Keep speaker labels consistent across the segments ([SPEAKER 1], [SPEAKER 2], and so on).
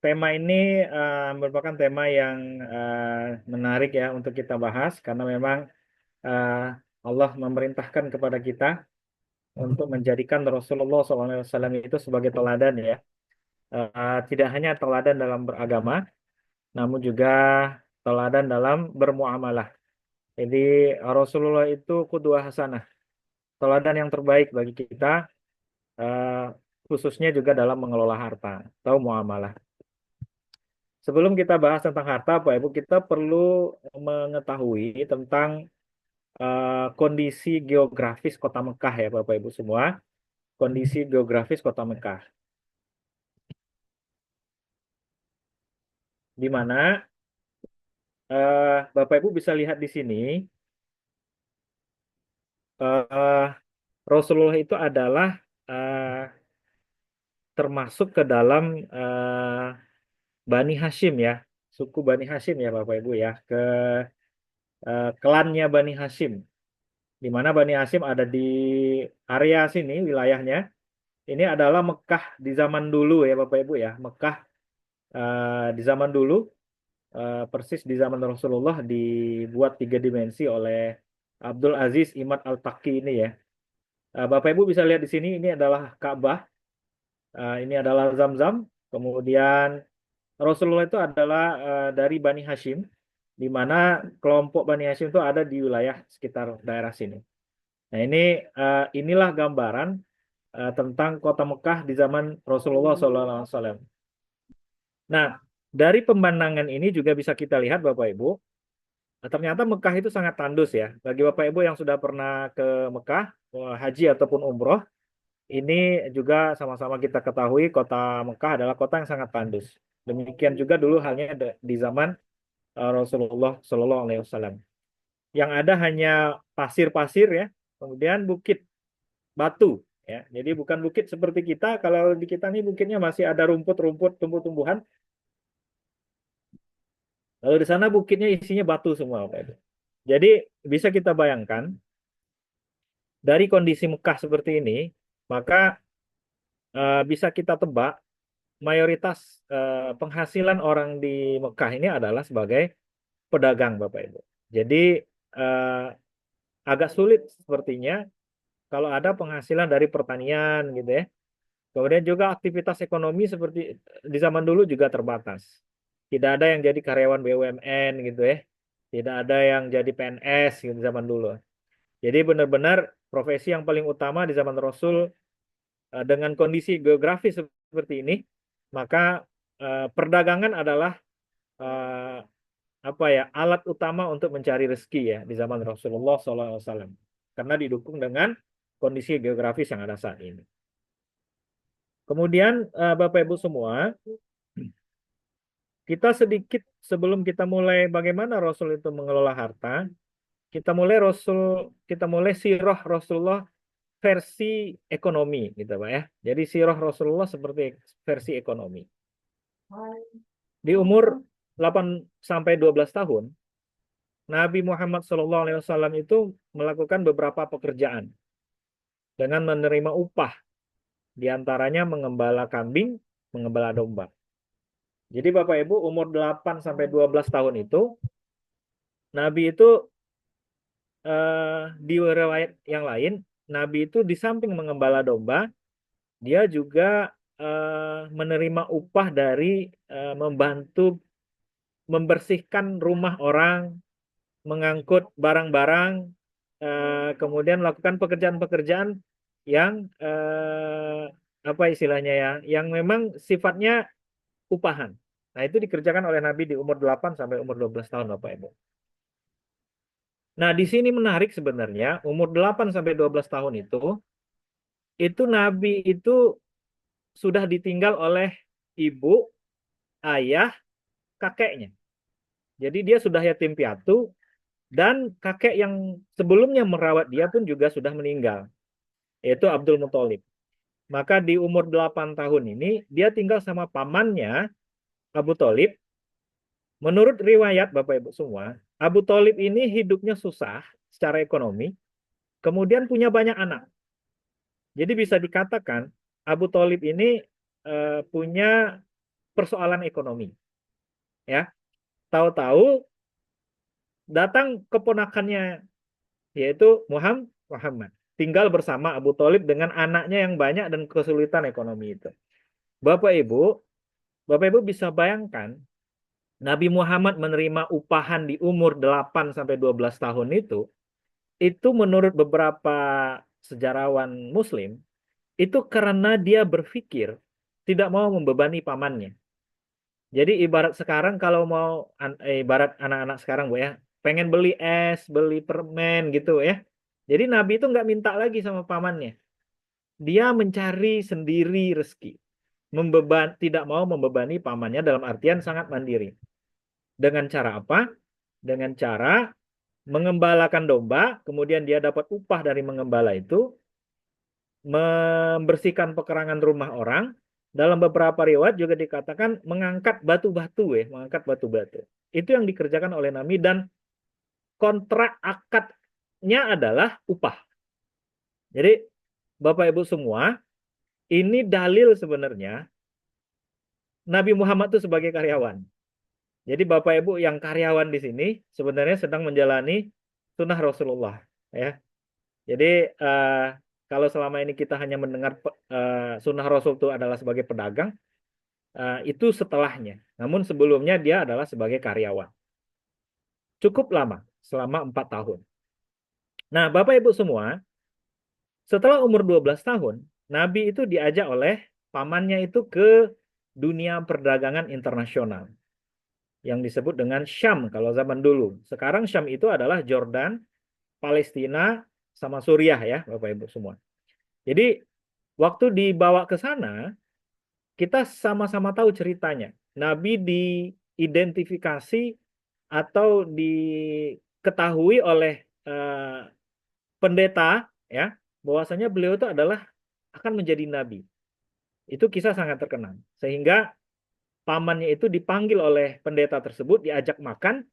[SPEAKER 1] tema ini merupakan tema yang menarik ya untuk kita bahas karena memang eh, Allah memerintahkan kepada kita untuk menjadikan Rasulullah SAW itu sebagai teladan ya. Tidak hanya teladan dalam beragama, namun juga teladan dalam bermuamalah. Jadi Rasulullah itu qudwah hasanah, teladan yang terbaik bagi kita, eh, khususnya juga dalam mengelola harta atau muamalah. Sebelum kita bahas tentang harta, Pak Ibu, kita perlu mengetahui tentang kondisi geografis kota Mekah ya, Bapak Ibu semua. Kondisi geografis kota Mekah, di mana Bapak Ibu bisa lihat di sini, eh, Rasulullah itu adalah eh, termasuk ke dalam Bani Hashim ya, suku Bani Hashim ya, Bapak Ibu ya, ke klannya Bani Hashim, di mana Bani Hashim ada di area sini wilayahnya. Ini adalah Mekah di zaman dulu ya Bapak Ibu ya. Mekah di zaman dulu persis di zaman Rasulullah dibuat tiga dimensi oleh Abdul Aziz Imad Al-Taqi ini ya. Bapak Ibu bisa lihat di sini ini adalah Ka'bah, ini adalah Zam-Zam. Kemudian Rasulullah itu adalah dari Bani Hashim, di mana kelompok Bani Hashim itu ada di wilayah sekitar daerah sini. Nah inilah gambaran tentang kota Mekah di zaman Rasulullah SAW. Nah, dari pemandangan ini juga bisa kita lihat Bapak Ibu, ternyata Mekah itu sangat tandus ya. Bagi Bapak Ibu yang sudah pernah ke Mekah, haji ataupun umroh, ini juga sama-sama kita ketahui kota Mekah adalah kota yang sangat tandus. Demikian juga dulu halnya di zaman Rasulullah Shallallahu Alaihi Wasallam. Yang ada hanya pasir-pasir ya, kemudian bukit batu ya. Jadi bukan bukit seperti kita. Kalau di kita nih bukitnya masih ada rumput-rumput, tumbuh-tumbuhan. Lalu di sana bukitnya isinya batu semua, Pak Edo. Jadi bisa kita bayangkan dari kondisi Mekah seperti ini, maka bisa kita tebak mayoritas penghasilan orang di Mekah ini adalah sebagai pedagang, Bapak Ibu. Jadi eh, agak sulit sepertinya kalau ada penghasilan dari pertanian gitu ya. Kemudian juga aktivitas ekonomi seperti di zaman dulu juga terbatas. Tidak ada yang jadi karyawan BUMN gitu ya. Tidak ada yang jadi PNS gitu zaman dulu. Jadi benar-benar profesi yang paling utama di zaman Rasul dengan kondisi geografis seperti ini, maka perdagangan adalah eh, apa ya alat utama untuk mencari rezeki ya di zaman Rasulullah SAW. Karena didukung dengan kondisi geografis yang ada saat ini. Kemudian Bapak Ibu semua, kita sedikit sebelum kita mulai bagaimana Rasul itu mengelola harta, kita mulai sirah Rasulullah versi ekonomi gitu Pak ya. Jadi sirah Rasulullah seperti versi ekonomi. Di umur 8 sampai 12 tahun, Nabi Muhammad SAW itu melakukan beberapa pekerjaan dengan menerima upah, diantaranya mengembala kambing, mengembala domba. Jadi Bapak Ibu umur 8 sampai 12 tahun itu, Nabi itu di riwayat yang lain, Nabi itu di samping mengembala domba, dia juga menerima upah dari membantu membersihkan rumah orang, mengangkut barang-barang, kemudian melakukan pekerjaan-pekerjaan yang apa istilahnya ya, yang memang sifatnya upahan. Nah, itu dikerjakan oleh Nabi di umur 8 sampai umur 12 tahun, Bapak Ibu. Nah, di sini menarik sebenarnya, umur 8 sampai 12 tahun itu Nabi itu sudah ditinggal oleh ibu, ayah, kakeknya. Jadi dia sudah yatim piatu dan kakek yang sebelumnya merawat dia pun juga sudah meninggal, yaitu Abdul Muthalib. Maka di umur 8 tahun ini dia tinggal sama pamannya Abu Thalib. Menurut riwayat Bapak Ibu semua, Abu Thalib ini hidupnya susah secara ekonomi, kemudian punya banyak anak. Jadi bisa dikatakan Abu Thalib ini punya persoalan ekonomi. Ya, tahu-tahu datang keponakannya yaitu Muhammad. Tinggal bersama Abu Thalib dengan anaknya yang banyak dan kesulitan ekonomi itu. Bapak Ibu, Bapak Ibu bisa bayangkan Nabi Muhammad menerima upahan di umur 8 sampai 12 tahun itu menurut beberapa sejarawan Muslim, itu karena dia berpikir tidak mau membebani pamannya. Jadi ibarat sekarang kalau mau ibarat anak-anak sekarang Bu ya, pengen beli es, beli permen gitu ya. Jadi Nabi itu nggak minta lagi sama pamannya. Dia mencari sendiri rezeki. Tidak mau membebani pamannya dalam artian sangat mandiri. Dengan cara apa? Dengan cara mengembalakan domba, kemudian dia dapat upah dari mengembala itu, membersihkan pekerangan rumah orang. Dalam beberapa riwayat juga dikatakan mengangkat batu-batu ya, mengangkat batu-batu. Itu yang dikerjakan oleh Nabi dan kontrak akadnya adalah upah. Jadi Bapak Ibu semua, ini dalil sebenarnya Nabi Muhammad itu sebagai karyawan. Jadi Bapak Ibu yang karyawan di sini sebenarnya sedang menjalani sunnah Rasulullah ya. Jadi kalau selama ini kita hanya mendengar sunnah Rasul itu adalah sebagai pedagang, itu setelahnya. Namun sebelumnya dia adalah sebagai karyawan. Cukup lama, selama 4 tahun. Nah, Bapak Ibu semua, setelah umur 12 tahun, Nabi itu diajak oleh pamannya itu ke dunia perdagangan internasional yang disebut dengan Syam kalau zaman dulu. Sekarang Syam itu adalah Jordan, Palestina, sama Suriah ya, Bapak Ibu semua. Jadi waktu dibawa ke sana, kita sama-sama tahu ceritanya. Nabi diidentifikasi atau diketahui oleh pendeta ya, bahwasanya beliau itu adalah akan menjadi nabi. Itu kisah sangat terkenal. Sehingga pamannya itu dipanggil oleh pendeta tersebut, diajak makan,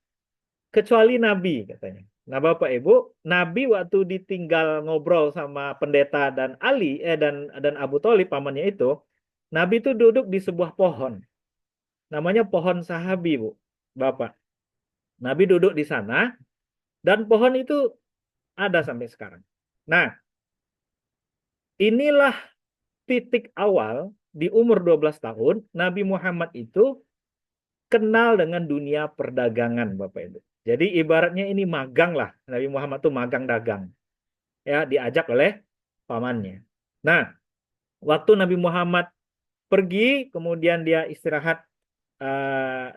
[SPEAKER 1] kecuali nabi katanya. Nah, Bapak Ibu, Nabi waktu ditinggal ngobrol sama pendeta dan dan Abu Thalib pamannya itu, Nabi itu duduk di sebuah pohon. Namanya pohon sahabi, Bu. Bapak. Nabi duduk di sana dan pohon itu ada sampai sekarang. Nah, inilah titik awal di umur 12 tahun Nabi Muhammad itu kenal dengan dunia perdagangan, Bapak Ibu. Jadi ibaratnya ini magang lah. Nabi Muhammad itu magang dagang. Ya, diajak oleh pamannya. Nah, waktu Nabi Muhammad pergi, kemudian dia istirahat,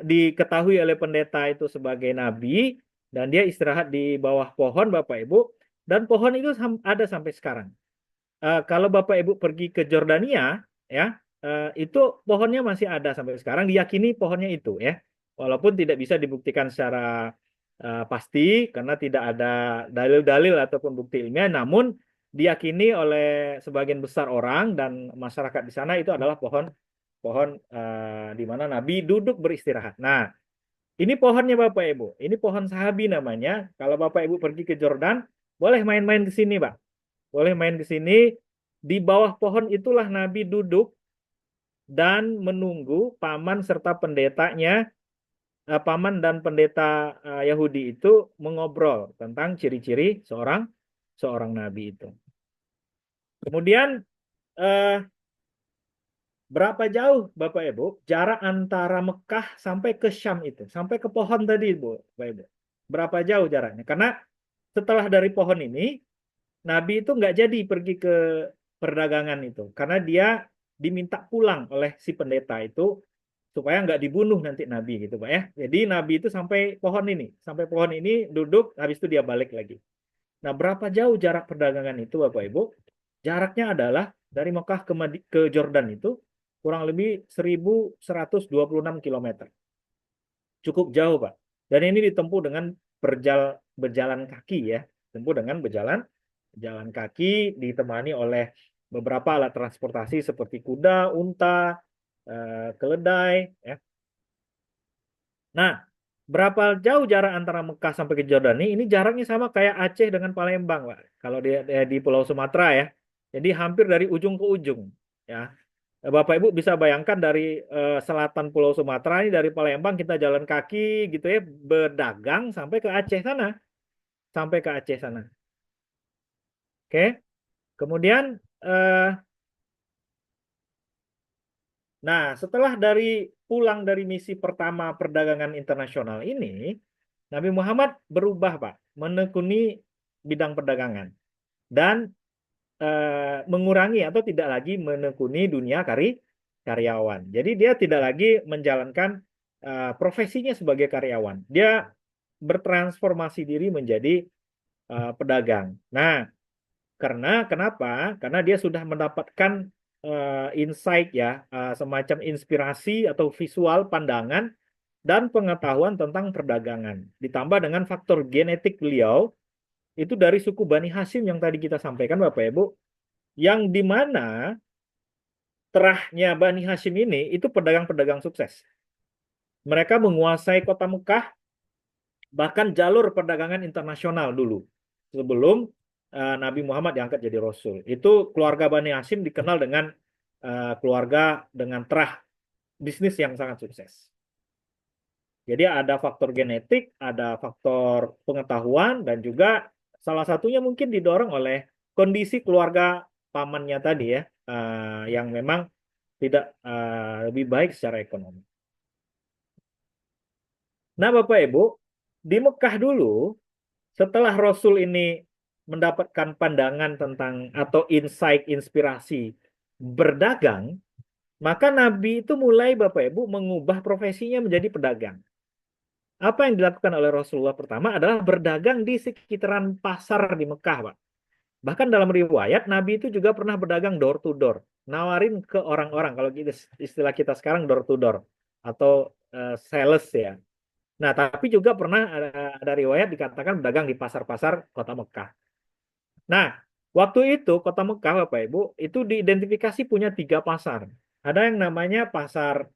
[SPEAKER 1] diketahui oleh pendeta itu sebagai nabi, dan dia istirahat di bawah pohon, Bapak Ibu, dan pohon itu ada sampai sekarang. Kalau Bapak Ibu pergi ke Jordania, ya, itu pohonnya masih ada sampai sekarang, diyakini pohonnya itu, ya, walaupun tidak bisa dibuktikan secara pasti karena tidak ada dalil-dalil ataupun bukti ilmiah, namun diyakini oleh sebagian besar orang dan masyarakat di sana itu adalah pohon di mana Nabi duduk beristirahat. Nah, ini pohonnya Bapak Ibu. Ini pohon sahabi namanya. Kalau Bapak Ibu pergi ke Jordan, boleh main-main ke sini, Pak. Boleh main ke sini. Di bawah pohon itulah Nabi duduk dan menunggu paman serta pendetanya, paman dan pendeta Yahudi itu mengobrol tentang ciri-ciri seorang nabi itu. Kemudian berapa jauh Bapak Ibu jarak antara Mekah sampai ke Syam itu, sampai ke pohon tadi Bapak Ibu. Berapa jauh jaraknya? Karena setelah dari pohon ini, Nabi itu nggak jadi pergi ke perdagangan itu, karena dia diminta pulang oleh si pendeta itu supaya nggak dibunuh nanti Nabi gitu Pak ya. Jadi Nabi itu sampai pohon ini duduk, habis itu dia balik lagi. Nah, berapa jauh jarak perdagangan itu Bapak Ibu? Jaraknya adalah dari Mekah ke Jordan itu kurang lebih 1126 km. Cukup jauh, Pak. Dan ini ditempuh dengan berjalan kaki ya. Tempuh dengan berjalan kaki ditemani oleh beberapa alat transportasi seperti kuda, unta, keledai ya. Nah, berapa jauh jarak antara Mekah sampai ke Jordan ini? Ini jaraknya sama kayak Aceh dengan Palembang, Pak. Kalau di Pulau Sumatera ya. Jadi hampir dari ujung ke ujung, ya. Bapak Ibu bisa bayangkan dari selatan Pulau Sumatera ini dari Palembang kita jalan kaki gitu ya berdagang sampai ke Aceh sana, sampai ke Aceh sana. Oke. Kemudian nah, setelah dari pulang dari misi pertama perdagangan internasional ini, Nabi Muhammad berubah, Pak, menekuni bidang perdagangan dan mengurangi atau tidak lagi menekuni dunia karyawan. Jadi dia tidak lagi menjalankan profesinya sebagai karyawan. Dia bertransformasi diri menjadi pedagang. Nah, karena kenapa? Karena dia sudah mendapatkan insight ya, semacam inspirasi atau visual pandangan dan pengetahuan tentang perdagangan. Ditambah dengan faktor genetik beliau itu dari suku Bani Hasyim yang tadi kita sampaikan Bapak Ibu, yang di mana terahnya Bani Hasyim ini itu pedagang-pedagang sukses. Mereka menguasai kota Mekah, bahkan jalur perdagangan internasional dulu sebelum Nabi Muhammad diangkat jadi Rasul. Itu keluarga Bani Hashim dikenal dengan keluarga dengan terah bisnis yang sangat sukses. Jadi ada faktor genetik, ada faktor pengetahuan, dan juga salah satunya mungkin didorong oleh kondisi keluarga pamannya tadi ya, yang memang tidak lebih baik secara ekonomi. Nah, Bapak Ibu, di Mekah dulu, setelah Rasul ini mendapatkan pandangan tentang atau insight inspirasi berdagang, maka Nabi itu mulai Bapak Ibu mengubah profesinya menjadi pedagang. Apa yang dilakukan oleh Rasulullah pertama adalah berdagang di sekitaran pasar di Mekah, Pak. Bahkan dalam riwayat Nabi itu juga pernah berdagang door to door, nawarin ke orang-orang kalau istilah kita sekarang door to door atau sales ya. Nah, tapi juga pernah ada riwayat dikatakan berdagang di pasar-pasar kota Mekah. Nah, waktu itu kota Mekah, Bapak Ibu, itu diidentifikasi punya 3 pasar. Ada yang namanya pasar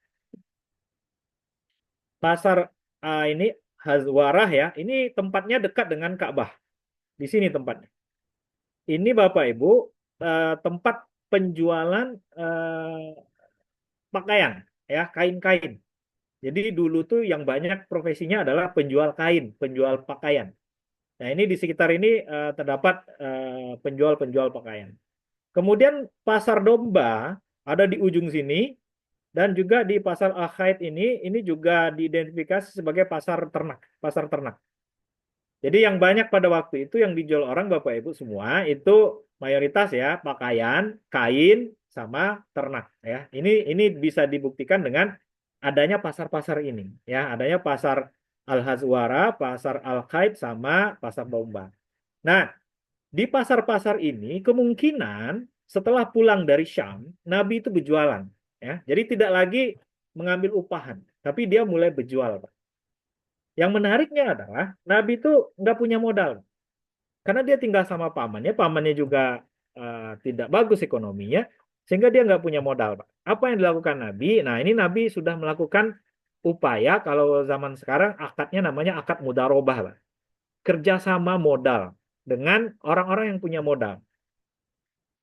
[SPEAKER 1] pasar ini Hazwarah ya. Ini tempatnya dekat dengan Ka'bah. Di sini tempatnya. Ini Bapak Ibu tempat penjualan pakaian ya, kain-kain. Jadi dulu tuh yang banyak profesinya adalah penjual kain, penjual pakaian. Nah, ini di sekitar ini terdapat penjual-penjual pakaian. Kemudian pasar domba ada di ujung sini dan juga di pasar Al-Khaid ini juga diidentifikasi sebagai pasar ternak, pasar ternak. Jadi yang banyak pada waktu itu yang dijual orang Bapak Ibu semua itu mayoritas ya pakaian, kain sama ternak ya. Ini bisa dibuktikan dengan adanya pasar-pasar ini ya, adanya pasar Al-Hazwara, pasar Al-Khaid sama pasar domba. Nah, di pasar-pasar ini kemungkinan setelah pulang dari Syam, Nabi itu berjualan ya. Jadi tidak lagi mengambil upahan, tapi dia mulai berjual, Pak. Yang menariknya adalah Nabi itu nggak punya modal karena dia tinggal sama pamannya, pamannya juga tidak bagus ekonominya, sehingga dia nggak punya modal, Pak. Apa yang dilakukan Nabi? Nah, ini Nabi sudah melakukan upaya kalau zaman sekarang akadnya namanya akad mudarobah, Pak. Kerjasama modal dengan orang-orang yang punya modal.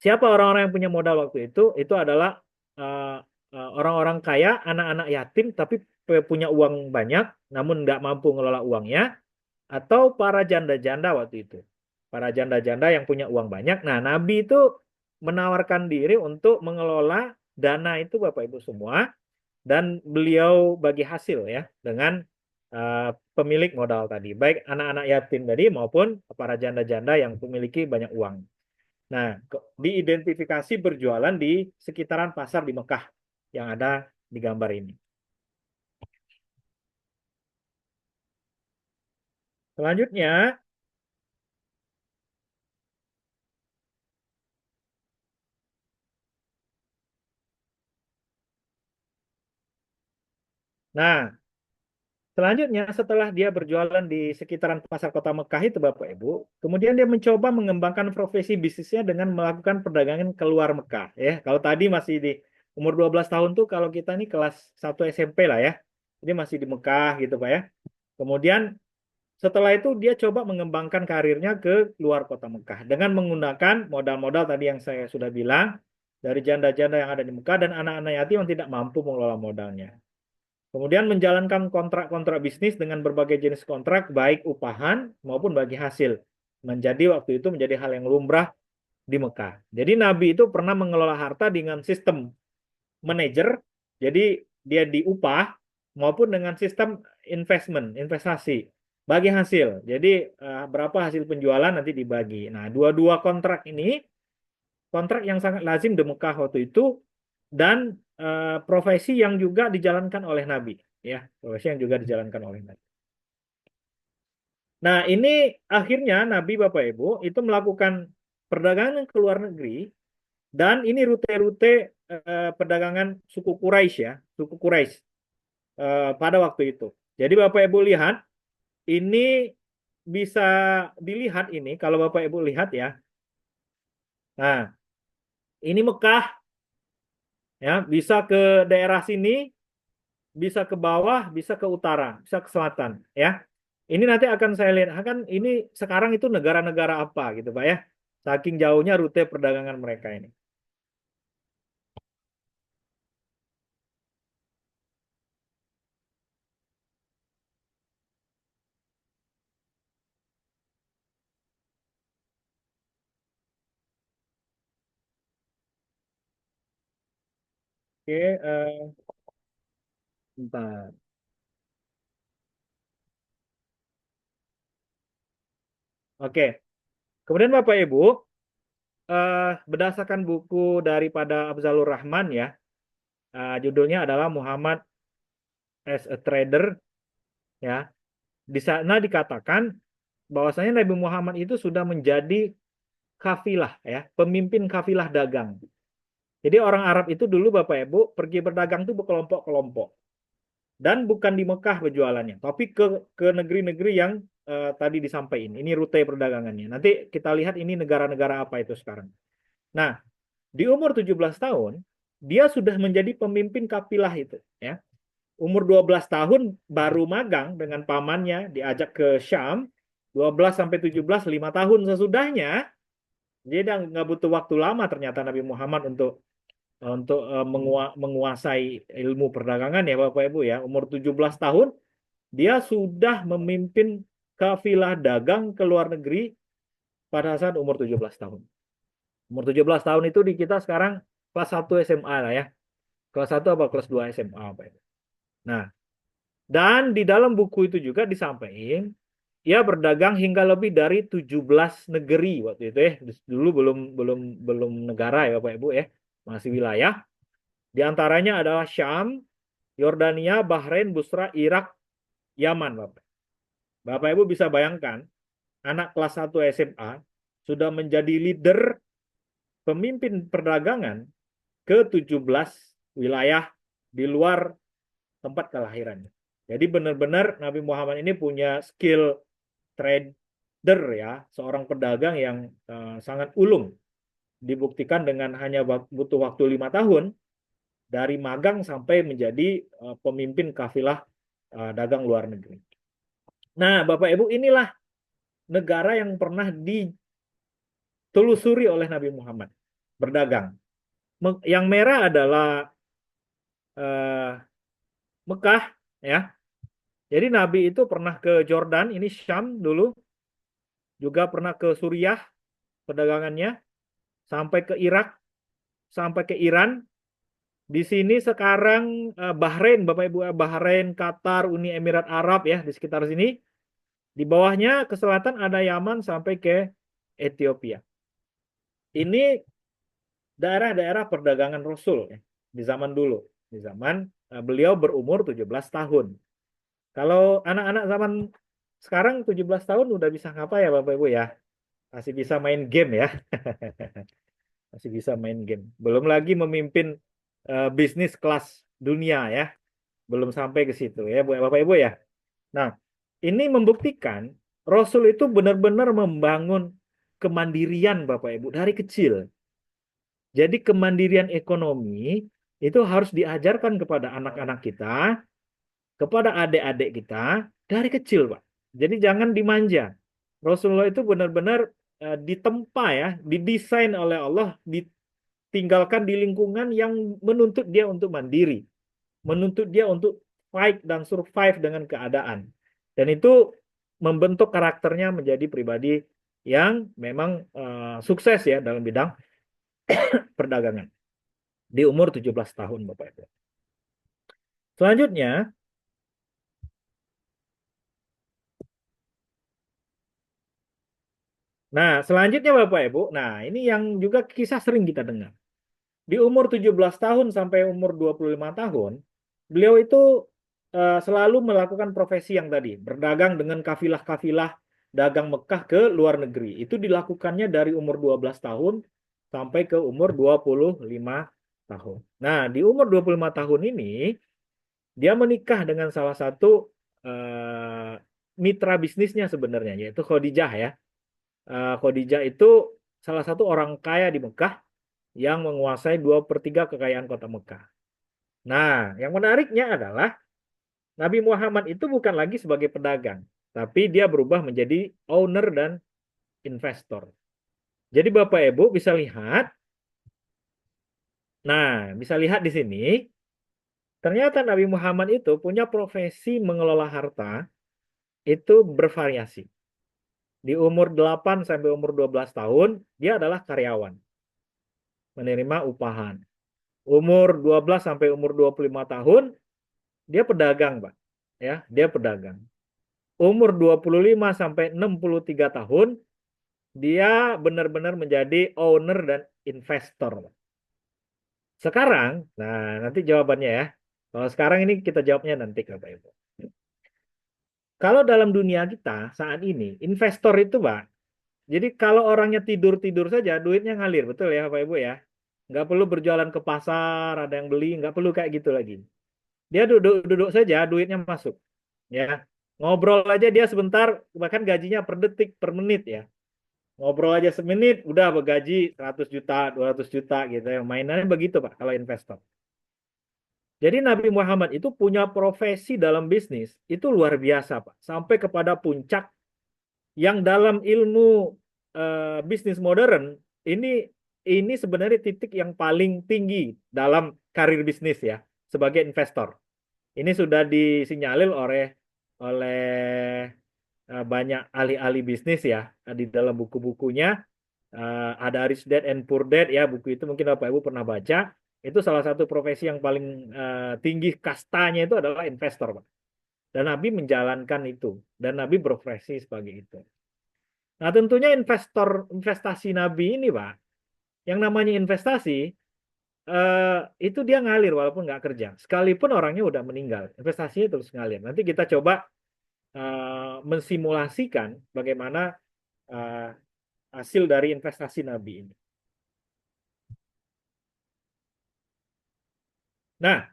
[SPEAKER 1] Siapa orang-orang yang punya modal waktu itu? Itu adalah eh, orang-orang kaya, anak-anak yatim, tapi punya uang banyak, namun nggak mampu ngelola uangnya, atau para janda-janda waktu itu. Para janda-janda yang punya uang banyak. Nah, Nabi itu menawarkan diri untuk mengelola dana itu Bapak Ibu semua, dan beliau bagi hasil ya dengan eh, pemilik modal tadi, baik anak-anak yatim tadi maupun para janda-janda yang memiliki banyak uang. Nah, diidentifikasi berjualan di sekitaran pasar di Mekah yang ada di gambar ini. Selanjutnya, nah, selanjutnya setelah dia berjualan di sekitaran pasar kota Mekah itu Bapak Ibu, kemudian dia mencoba mengembangkan profesi bisnisnya dengan melakukan perdagangan keluar Mekah ya. Kalau tadi masih di umur 12 tahun tuh kalau kita nih kelas 1 SMP lah ya. Jadi masih di Mekah gitu Pak ya. Kemudian setelah itu dia coba mengembangkan karirnya ke luar kota Mekah dengan menggunakan modal-modal tadi yang saya sudah bilang dari janda-janda yang ada di Mekah dan anak-anak yatim yang tidak mampu mengelola modalnya. Kemudian menjalankan kontrak-kontrak bisnis dengan berbagai jenis kontrak, baik upahan maupun bagi hasil. Waktu itu menjadi hal yang lumrah di Mekah. Jadi Nabi itu pernah mengelola harta dengan sistem manajer, jadi dia diupah maupun dengan sistem investasi, bagi hasil. Jadi berapa hasil penjualan nanti dibagi. Nah, dua-dua kontrak ini kontrak yang sangat lazim di Mekah waktu itu dan profesi yang juga dijalankan oleh Nabi, ya, profesi yang juga dijalankan oleh Nabi. Nah, ini akhirnya Nabi Bapak Ibu itu melakukan perdagangan ke luar negeri dan ini rute-rute perdagangan suku Quraisy, ya, suku Quraisy pada waktu itu. Jadi Bapak Ibu lihat ini bisa dilihat ini kalau Bapak Ibu lihat ya. Nah, ini Mekah, ya, bisa ke daerah sini, bisa ke bawah, bisa ke utara, bisa ke selatan, ya. Ini nanti akan saya lihat, kan ini sekarang itu negara-negara apa gitu Pak ya. Saking jauhnya rute perdagangan mereka ini. Oke, bentar. Oke, kemudian Bapak Ibu, berdasarkan buku daripada Afzalur Rahman ya, judulnya adalah Muhammad as a Trader, ya. Di sana dikatakan bahwasanya Nabi Muhammad itu sudah menjadi kafilah, ya, pemimpin kafilah dagang. Jadi orang Arab itu dulu Bapak Ibu pergi berdagang itu berkelompok-kelompok dan bukan di Mekah berjualannya, tapi ke negeri-negeri yang tadi disampaikan. Ini rute perdagangannya. Nanti kita lihat ini negara-negara apa itu sekarang. Nah, di umur 17 tahun dia sudah menjadi pemimpin kafilah itu, ya. Umur 12 tahun baru magang dengan pamannya diajak ke Syam. 12 sampai 17, 5 tahun sesudahnya. Jadi nggak butuh waktu lama ternyata Nabi Muhammad untuk menguasai ilmu perdagangan ya Bapak Ibu ya. Umur 17 tahun dia sudah memimpin kafilah dagang ke luar negeri pada saat umur 17 tahun. Umur 17 tahun itu di kita sekarang kelas 1 SMA lah ya. Kelas 1 apa kelas 2 SMA Bapak Ibu. Nah, dan di dalam buku itu juga disampaikan ia berdagang hingga lebih dari 17 negeri waktu itu ya. Dulu belum belum belum negara ya Bapak Ibu ya. Masih wilayah. Di antaranya adalah Syam, Yordania, Bahrain, Busra, Irak, Yaman, Bapak. Bapak Ibu bisa bayangkan, anak kelas 1 SMA sudah menjadi leader pemimpin perdagangan ke 17 wilayah di luar tempat kelahirannya. Jadi benar-benar Nabi Muhammad ini punya skill trader ya, seorang pedagang yang sangat ulung. Dibuktikan dengan hanya butuh waktu 5 tahun dari magang sampai menjadi pemimpin kafilah dagang luar negeri. Nah, Bapak Ibu, inilah negara yang pernah ditelusuri oleh Nabi Muhammad berdagang. Yang merah adalah eh, Mekah, ya. Jadi Nabi itu pernah ke Jordan, ini Syam dulu, juga pernah ke Suriah perdagangannya, sampai ke Irak, sampai ke Iran. Di sini sekarang Bahrain, Bapak Ibu, Bahrain, Qatar, Uni Emirat Arab ya, di sekitar sini. Di bawahnya ke selatan ada Yaman sampai ke Ethiopia. Ini daerah-daerah perdagangan Rasul ya, di zaman dulu. Di zaman beliau berumur 17 tahun. Kalau anak-anak zaman sekarang 17 tahun udah bisa ngapa ya Bapak Ibu ya? Masih bisa main game ya. Masih bisa main game. Belum lagi memimpin bisnis kelas dunia ya. Belum sampai ke situ ya Bapak Ibu ya. Nah, ini membuktikan Rasul itu benar-benar membangun kemandirian Bapak Ibu dari kecil. Jadi kemandirian ekonomi itu harus diajarkan kepada anak-anak kita, kepada adik-adik kita dari kecil, Pak. Jadi jangan dimanja. Rasulullah itu benar-benar ditempa ya, didesain oleh Allah, tinggalkan di lingkungan yang menuntut dia untuk mandiri, menuntut dia untuk fight dan survive dengan keadaan. Dan itu membentuk karakternya menjadi pribadi yang memang sukses ya dalam bidang perdagangan di umur 17 tahun Bapak Ibu. Selanjutnya, selanjutnya Bapak Ibu, ini yang juga kisah sering kita dengar. Di umur 17 tahun sampai umur 25 tahun, beliau itu selalu melakukan profesi yang tadi, berdagang dengan kafilah-kafilah dagang Mekah ke luar negeri. Itu dilakukannya dari umur 12 tahun sampai ke umur 25 tahun. Nah, di umur 25 tahun ini, dia menikah dengan salah satu mitra bisnisnya sebenarnya, yaitu Khadijah ya. Khadijah itu salah satu orang kaya di Mekah yang menguasai 2/3 kekayaan kota Mekah. Nah, yang menariknya adalah Nabi Muhammad itu bukan lagi sebagai pedagang, tapi dia berubah menjadi owner dan investor. Jadi Bapak Ibu bisa lihat, bisa lihat di sini, ternyata Nabi Muhammad itu punya profesi mengelola harta itu bervariasi. Di umur 8 sampai umur 12 tahun, dia adalah karyawan, menerima upahan. Umur 12 sampai umur 25 tahun, dia pedagang, Pak. Ya, dia pedagang. Umur 25 sampai 63 tahun, dia benar-benar menjadi owner dan investor. Sekarang, nanti jawabannya ya. Kalau sekarang ini kita jawabnya nanti, Bapak Ibu. Kalau dalam dunia kita saat ini, investor itu, Pak, jadi kalau orangnya tidur-tidur saja, duitnya ngalir, betul ya, Bapak Ibu ya. Nggak perlu berjualan ke pasar, ada yang beli, nggak perlu kayak gitu lagi. Dia duduk-duduk saja, duitnya masuk. Ya, ngobrol aja dia sebentar, bahkan gajinya per detik, per menit ya. Ngobrol aja semenit, udah bergaji 100 juta, 200 juta gitu ya. Mainannya begitu Pak, kalau investor. Jadi Nabi Muhammad itu punya profesi dalam bisnis, itu luar biasa Pak. Sampai kepada puncak yang dalam ilmu bisnis modern, ini ini sebenarnya titik yang paling tinggi dalam karir bisnis ya, sebagai investor. Ini sudah disinyalir oleh oleh banyak ahli-ahli bisnis ya di dalam buku-bukunya. Ada Rich Dad and Poor Dad ya, buku itu mungkin Bapak Ibu pernah baca. Itu salah satu profesi yang paling tinggi kastanya itu adalah investor, Pak. Dan Nabi menjalankan itu dan Nabi berprofesi sebagai itu. Nah, tentunya investasi Nabi ini, Pak, yang namanya investasi itu dia ngalir walaupun nggak kerja. Sekalipun orangnya udah meninggal, investasinya terus ngalir. Nanti kita coba mensimulasikan bagaimana uh, hasil dari investasi Nabi ini. Nah,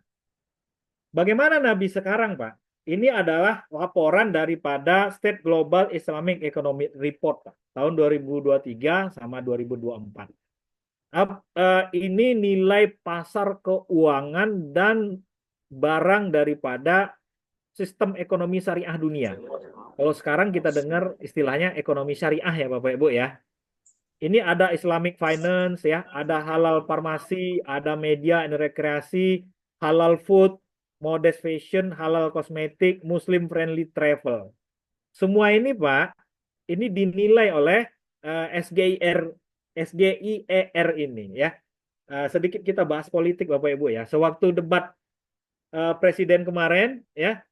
[SPEAKER 1] bagaimana Nabi sekarang, Pak? Ini adalah laporan daripada State Global Islamic Economic Report, Pak, tahun 2023 sama 2024. Ini nilai pasar keuangan dan barang daripada sistem ekonomi syariah dunia. Kalau sekarang kita dengar istilahnya ekonomi syariah ya Bapak Ibu ya. Ini ada Islamic Finance ya, ada halal farmasi, ada media dan rekreasi, halal food, modest fashion, halal kosmetik, Muslim friendly travel. Semua ini Pak, ini dinilai oleh SGIR, SGIER ini ya. Sedikit kita bahas politik Bapak Ibu ya. Sewaktu debat presiden kemarin ya,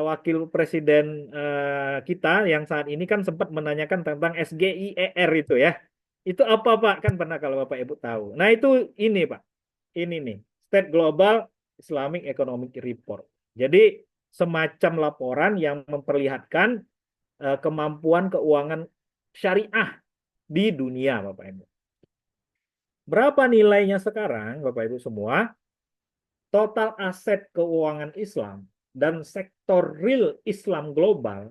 [SPEAKER 1] wakil presiden kita yang saat ini kan sempat menanyakan tentang SGIER itu ya. Itu apa Pak? Kan pernah kalau Bapak Ibu tahu. Nah itu ini Pak. Ini nih. State Global Islamic Economic Report. Jadi semacam laporan yang memperlihatkan kemampuan keuangan syariah di dunia Bapak Ibu. Berapa nilainya sekarang Bapak Ibu semua? Total aset keuangan Islam dan sektor real Islam global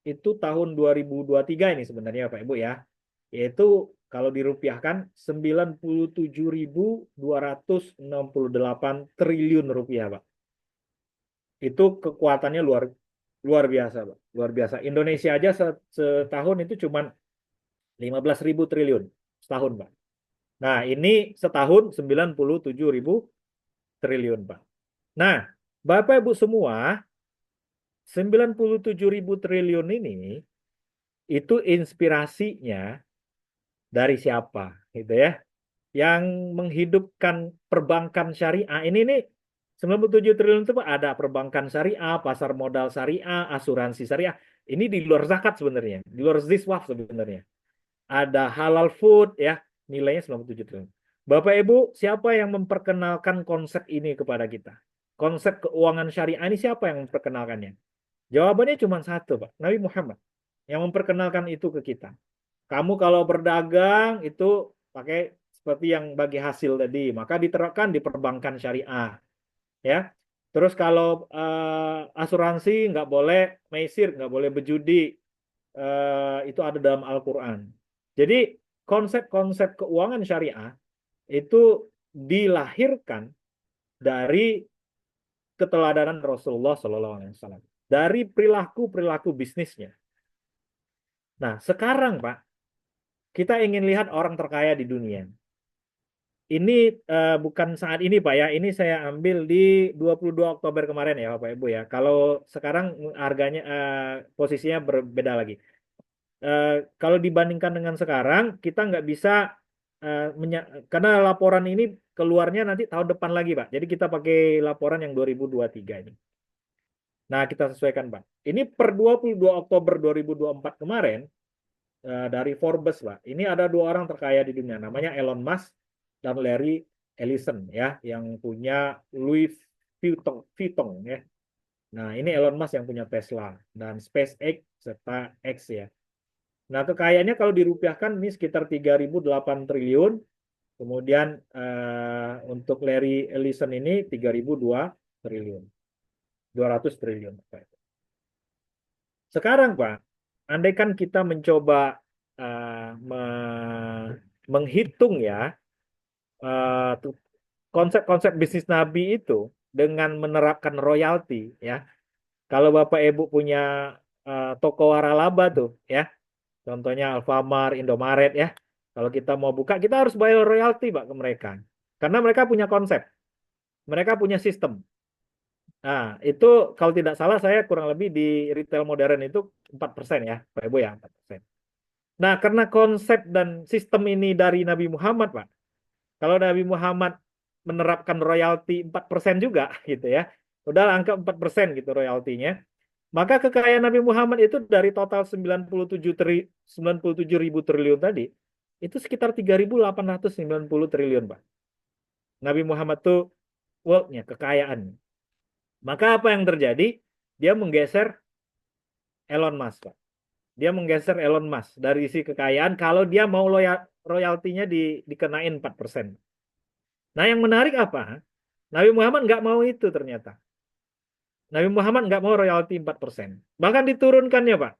[SPEAKER 1] itu tahun 2023 ini sebenarnya Pak Ibu ya. Yaitu kalau dirupiahkan 97.268 triliun rupiah Pak. Itu kekuatannya luar luar biasa Pak. Luar biasa. Indonesia aja setahun itu cuma 15.000 triliun setahun Pak. Nah, ini setahun 97.000 triliun, Pak. Nah, Bapak Ibu semua, 97.000 triliun ini itu inspirasinya dari siapa, gitu ya? Yang menghidupkan perbankan syariah ini nih 97 triliun itu Pak, ada perbankan syariah, pasar modal syariah, asuransi syariah. Ini di luar zakat sebenarnya, di luar ziswaf sebenarnya. Ada halal food ya, nilainya 97 triliun. Bapak Ibu, siapa yang memperkenalkan konsep ini kepada kita? Konsep keuangan syariah ini siapa yang memperkenalkannya? Jawabannya cuma satu, Pak. Nabi Muhammad yang memperkenalkan itu ke kita. Kamu kalau berdagang itu pakai seperti yang bagi hasil tadi, maka diterapkan di perbankan syariah, ya. Terus kalau asuransi nggak boleh meisir, nggak boleh berjudi, itu ada dalam Al-Quran. Jadi konsep-konsep keuangan syariah itu dilahirkan dari keteladanan Rasulullah SAW, dari perilaku-perilaku bisnisnya. Nah, sekarang Pak, kita ingin lihat orang terkaya di dunia. Ini bukan saat ini Pak ya, ini saya ambil di 22 Oktober kemarin ya Bapak Ibu ya. Kalau sekarang harganya posisinya berbeda lagi. Eh, Kalau dibandingkan dengan sekarang, kita nggak bisa karena laporan ini keluarnya nanti tahun depan lagi Pak. Jadi kita pakai laporan yang 2023 ini. Nah, kita sesuaikan Pak. Ini per 22 Oktober 2024 kemarin, dari Forbes, Pak. Ini ada dua orang terkaya di dunia, namanya Elon Musk dan Larry Ellison ya, yang punya Louis Vuitton ya. Nah, ini Elon Musk yang punya Tesla dan SpaceX serta X ya. Nah, kekayaannya kalau dirupiahkan ini sekitar 3.008 triliun. Kemudian untuk Larry Ellison ini 3.002 triliun. 200 triliun. Sekarang, Pak, andaikan kita mencoba menghitung ya konsep-konsep bisnis Nabi itu dengan menerapkan royalti ya. Kalau Bapak Ibu punya toko waralaba tuh ya, contohnya Alfamart, Indomaret ya. Kalau kita mau buka, kita harus bayar royalti Pak ke mereka. Karena mereka punya konsep, mereka punya sistem. Nah, itu kalau tidak salah saya kurang lebih di retail modern itu 4% ya, Pak Ibu ya, 4%. Nah, karena konsep dan sistem ini dari Nabi Muhammad, Pak. Kalau Nabi Muhammad menerapkan royalti 4% juga gitu ya. Udah angka 4% gitu royaltinya. Maka kekayaan Nabi Muhammad itu dari total 97 ribu triliun tadi, itu sekitar 3.890 triliun, Pak. Nabi Muhammad tuh wealth-nya, kekayaan. Maka apa yang terjadi? Dia menggeser Elon Musk, Pak. Dia menggeser Elon Musk dari isi kekayaan kalau dia mau royaltinya dikenain 4%. Nah, yang menarik apa? Nabi Muhammad nggak mau itu ternyata. Nabi Muhammad nggak mau royalti 4%. Bahkan diturunkannya, Pak.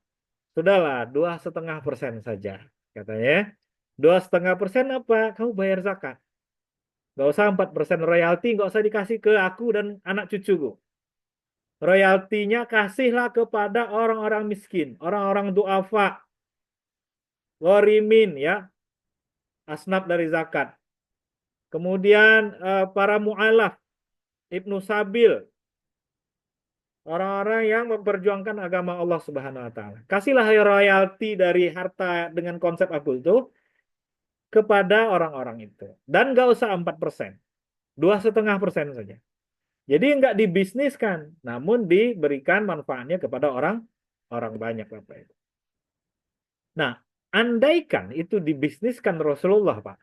[SPEAKER 1] Sudahlah, 2,5% saja. Katanya, 2,5% apa? Kamu bayar zakat. Nggak usah 4% royalti, nggak usah dikasih ke aku dan anak cucuku. Royaltinya kasihlah kepada orang-orang miskin, orang-orang duafa, gorimin ya, asnaf dari zakat. Kemudian para mu'alaf, Ibnu Sabil, orang-orang yang memperjuangkan agama Allah Subhanahu wa taala. Kasihlah royalti dari harta dengan konsep aku itu kepada orang-orang itu. Dan nggak usah 4%, 2,5% saja. Jadi nggak dibisniskan, namun diberikan manfaatnya kepada orang banyak, Bapak Ibu. Nah, andaikan itu dibisniskan Rasulullah, Pak,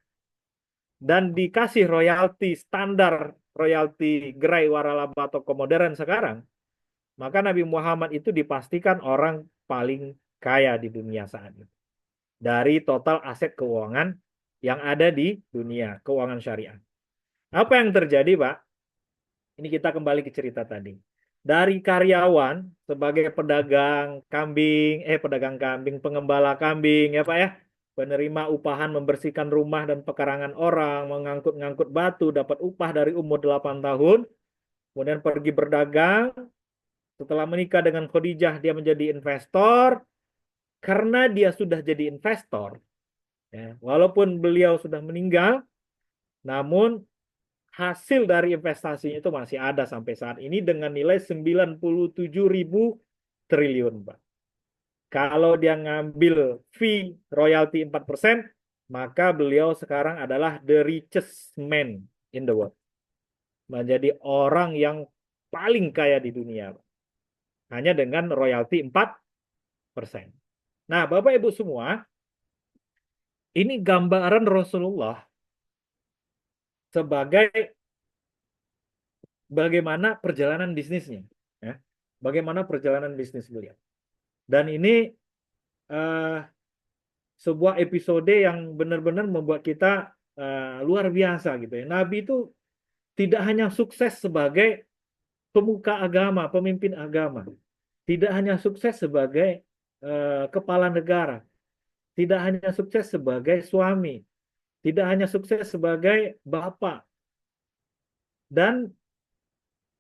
[SPEAKER 1] dan dikasih royalti standar, royalti gerai waralaba atau modern sekarang, maka Nabi Muhammad itu dipastikan orang paling kaya di dunia saat ini. Dari total aset keuangan yang ada di dunia, keuangan syariah. Apa yang terjadi, Pak? Ini kita kembali ke cerita tadi. Dari karyawan sebagai pedagang kambing, pengembala kambing, ya Pak ya, penerima upahan membersihkan rumah dan pekarangan orang, mengangkut-ngangkut batu, dapat upah dari umur 8 tahun, kemudian pergi berdagang, setelah menikah dengan Khadijah, dia menjadi investor. Karena dia sudah jadi investor, Ya, walaupun beliau sudah meninggal, namun hasil dari investasinya itu masih ada sampai saat ini dengan nilai 97.000 triliun, Pak. Kalau dia ngambil fee royalti 4%, maka beliau sekarang adalah the richest man in the world. Menjadi orang yang paling kaya di dunia, Pak. Hanya dengan royalti 4%. Nah, Bapak Ibu semua, ini gambaran Rasulullah sebagai bagaimana perjalanan bisnisnya. Ya. Bagaimana perjalanan bisnis beliau. Dan ini eh, sebuah episode yang benar-benar membuat kita luar biasa gitu ya. Nabi itu tidak hanya sukses sebagai pemuka agama, pemimpin agama, tidak hanya sukses sebagai kepala negara, tidak hanya sukses sebagai suami, tidak hanya sukses sebagai bapak, dan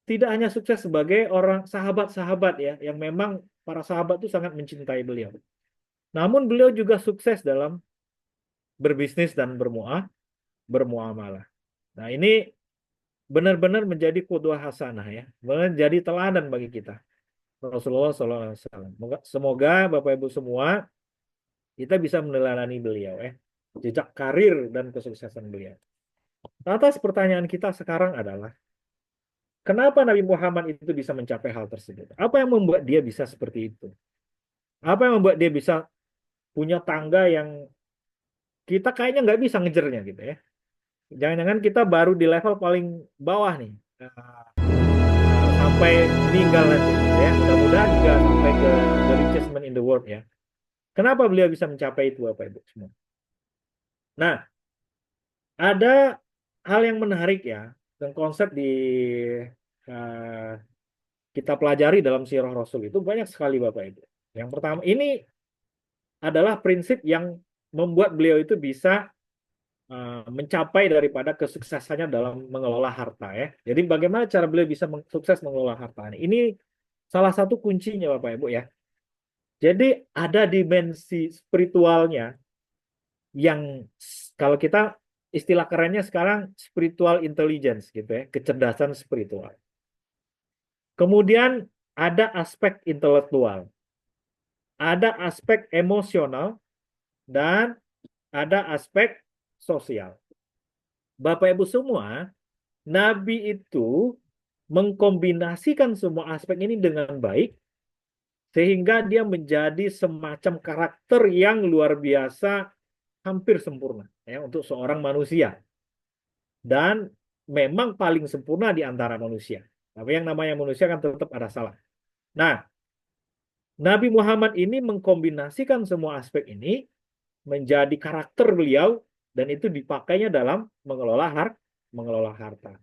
[SPEAKER 1] tidak hanya sukses sebagai orang sahabat-sahabat ya, yang memang para sahabat itu sangat mencintai beliau. Namun beliau juga sukses dalam berbisnis dan bermuamalah. Nah, ini benar-benar menjadi qudwah hasanah ya, menjadi teladan bagi kita. Rasulullah SAW. Semoga Bapak Ibu semua kita bisa meneladani beliau ya, jejak karir dan kesuksesan beliau. Atas pertanyaan kita sekarang adalah, kenapa Nabi Muhammad itu bisa mencapai hal tersebut? Apa yang membuat dia bisa seperti itu? Apa yang membuat dia bisa punya tangga yang kita kayaknya nggak bisa ngejarnya gitu ya? Jangan-jangan kita baru di level paling bawah nih, sampai meninggal nanti gitu ya. Mudah-mudahan juga sampai ke the richest man in the world ya. Kenapa beliau bisa mencapai itu Bapak Ibu semua? Nah, ada hal yang menarik ya, dan konsep di uh, kita pelajari dalam sirah Rasul itu banyak sekali Bapak Ibu. Yang pertama, ini adalah prinsip yang membuat beliau itu bisa mencapai daripada kesuksesannya dalam mengelola harta ya. Jadi bagaimana cara beliau bisa sukses mengelola harta ini? Ini salah satu kuncinya Bapak Ibu ya. Jadi ada dimensi spiritualnya yang kalau kita istilah kerennya sekarang spiritual intelligence gitu ya, kecerdasan spiritual. Kemudian ada aspek intelektual, ada aspek emosional, dan ada aspek sosial. Bapak Ibu semua, Nabi itu mengkombinasikan semua aspek ini dengan baik sehingga dia menjadi semacam karakter yang luar biasa, hampir sempurna ya untuk seorang manusia, dan memang paling sempurna di antara manusia. Tapi yang namanya manusia kan tetap ada salah. Nah, Nabi Muhammad ini mengkombinasikan semua aspek ini menjadi karakter beliau, dan itu dipakainya dalam mengelola harta.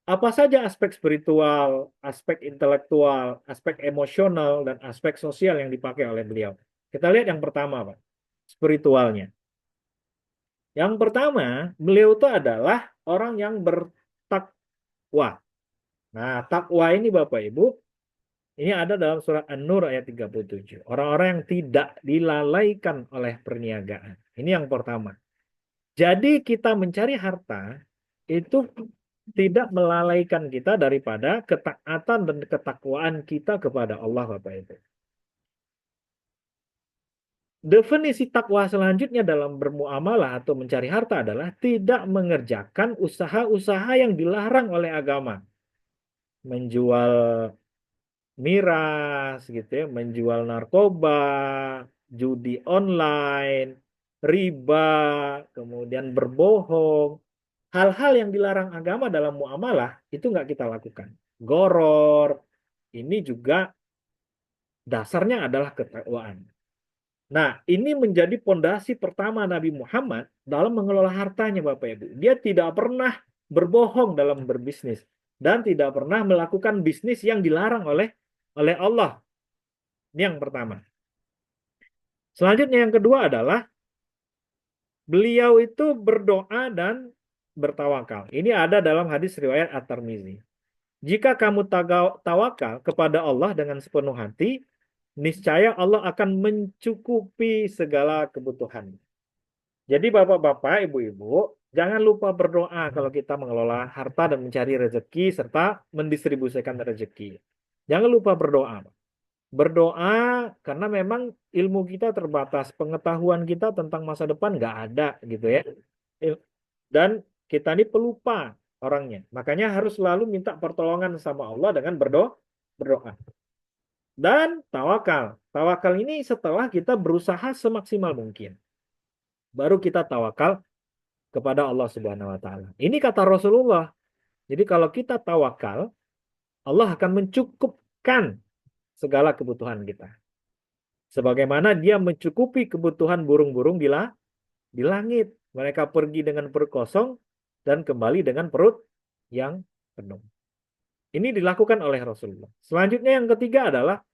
[SPEAKER 1] Apa saja aspek spiritual, aspek intelektual, aspek emosional, dan aspek sosial yang dipakai oleh beliau? Kita lihat yang pertama, Pak, spiritualnya. Yang pertama, beliau itu adalah orang yang bertakwa. Nah, takwa ini Bapak Ibu, ini ada dalam surat An-Nur ayat 37. Orang-orang yang tidak dilalaikan oleh perniagaan. Ini yang pertama. Jadi kita mencari harta itu tidak melalaikan kita daripada ketaatan dan ketakwaan kita kepada Allah Bapak Ibu. Definisi takwa selanjutnya dalam bermuamalah atau mencari harta adalah tidak mengerjakan usaha-usaha yang dilarang oleh agama. Menjual miras gitu ya, menjual narkoba, judi online, riba, kemudian berbohong. Hal-hal yang dilarang agama dalam muamalah itu nggak kita lakukan. Goror, ini juga dasarnya adalah ketakwaan. Nah, ini menjadi pondasi pertama Nabi Muhammad dalam mengelola hartanya, Bapak Ibu. Dia tidak pernah berbohong dalam berbisnis dan tidak pernah melakukan bisnis yang dilarang oleh Allah. Ini yang pertama. Selanjutnya yang kedua adalah beliau itu berdoa dan bertawakal. Ini ada dalam hadis riwayat At-Tirmizi. Jika kamu tawakal kepada Allah dengan sepenuh hati, niscaya Allah akan mencukupi segala kebutuhan. Jadi bapak-bapak, ibu-ibu, jangan lupa berdoa kalau kita mengelola harta dan mencari rezeki serta mendistribusikan rezeki. Jangan lupa berdoa. Berdoa karena memang ilmu kita terbatas, pengetahuan kita tentang masa depan nggak ada gitu ya. Dan kita ini pelupa orangnya. Makanya harus selalu minta pertolongan sama Allah dengan berdoa. Dan tawakal. Tawakal ini setelah kita berusaha semaksimal mungkin. Baru kita tawakal kepada Allah Subhanahu wa taala. Ini kata Rasulullah. Jadi kalau kita tawakal, Allah akan mencukupkan segala kebutuhan kita. Sebagaimana dia mencukupi kebutuhan burung-burung di langit. Mereka pergi dengan perut kosong dan kembali dengan perut yang penuh. Ini dilakukan oleh Rasulullah. Selanjutnya yang ketiga adalah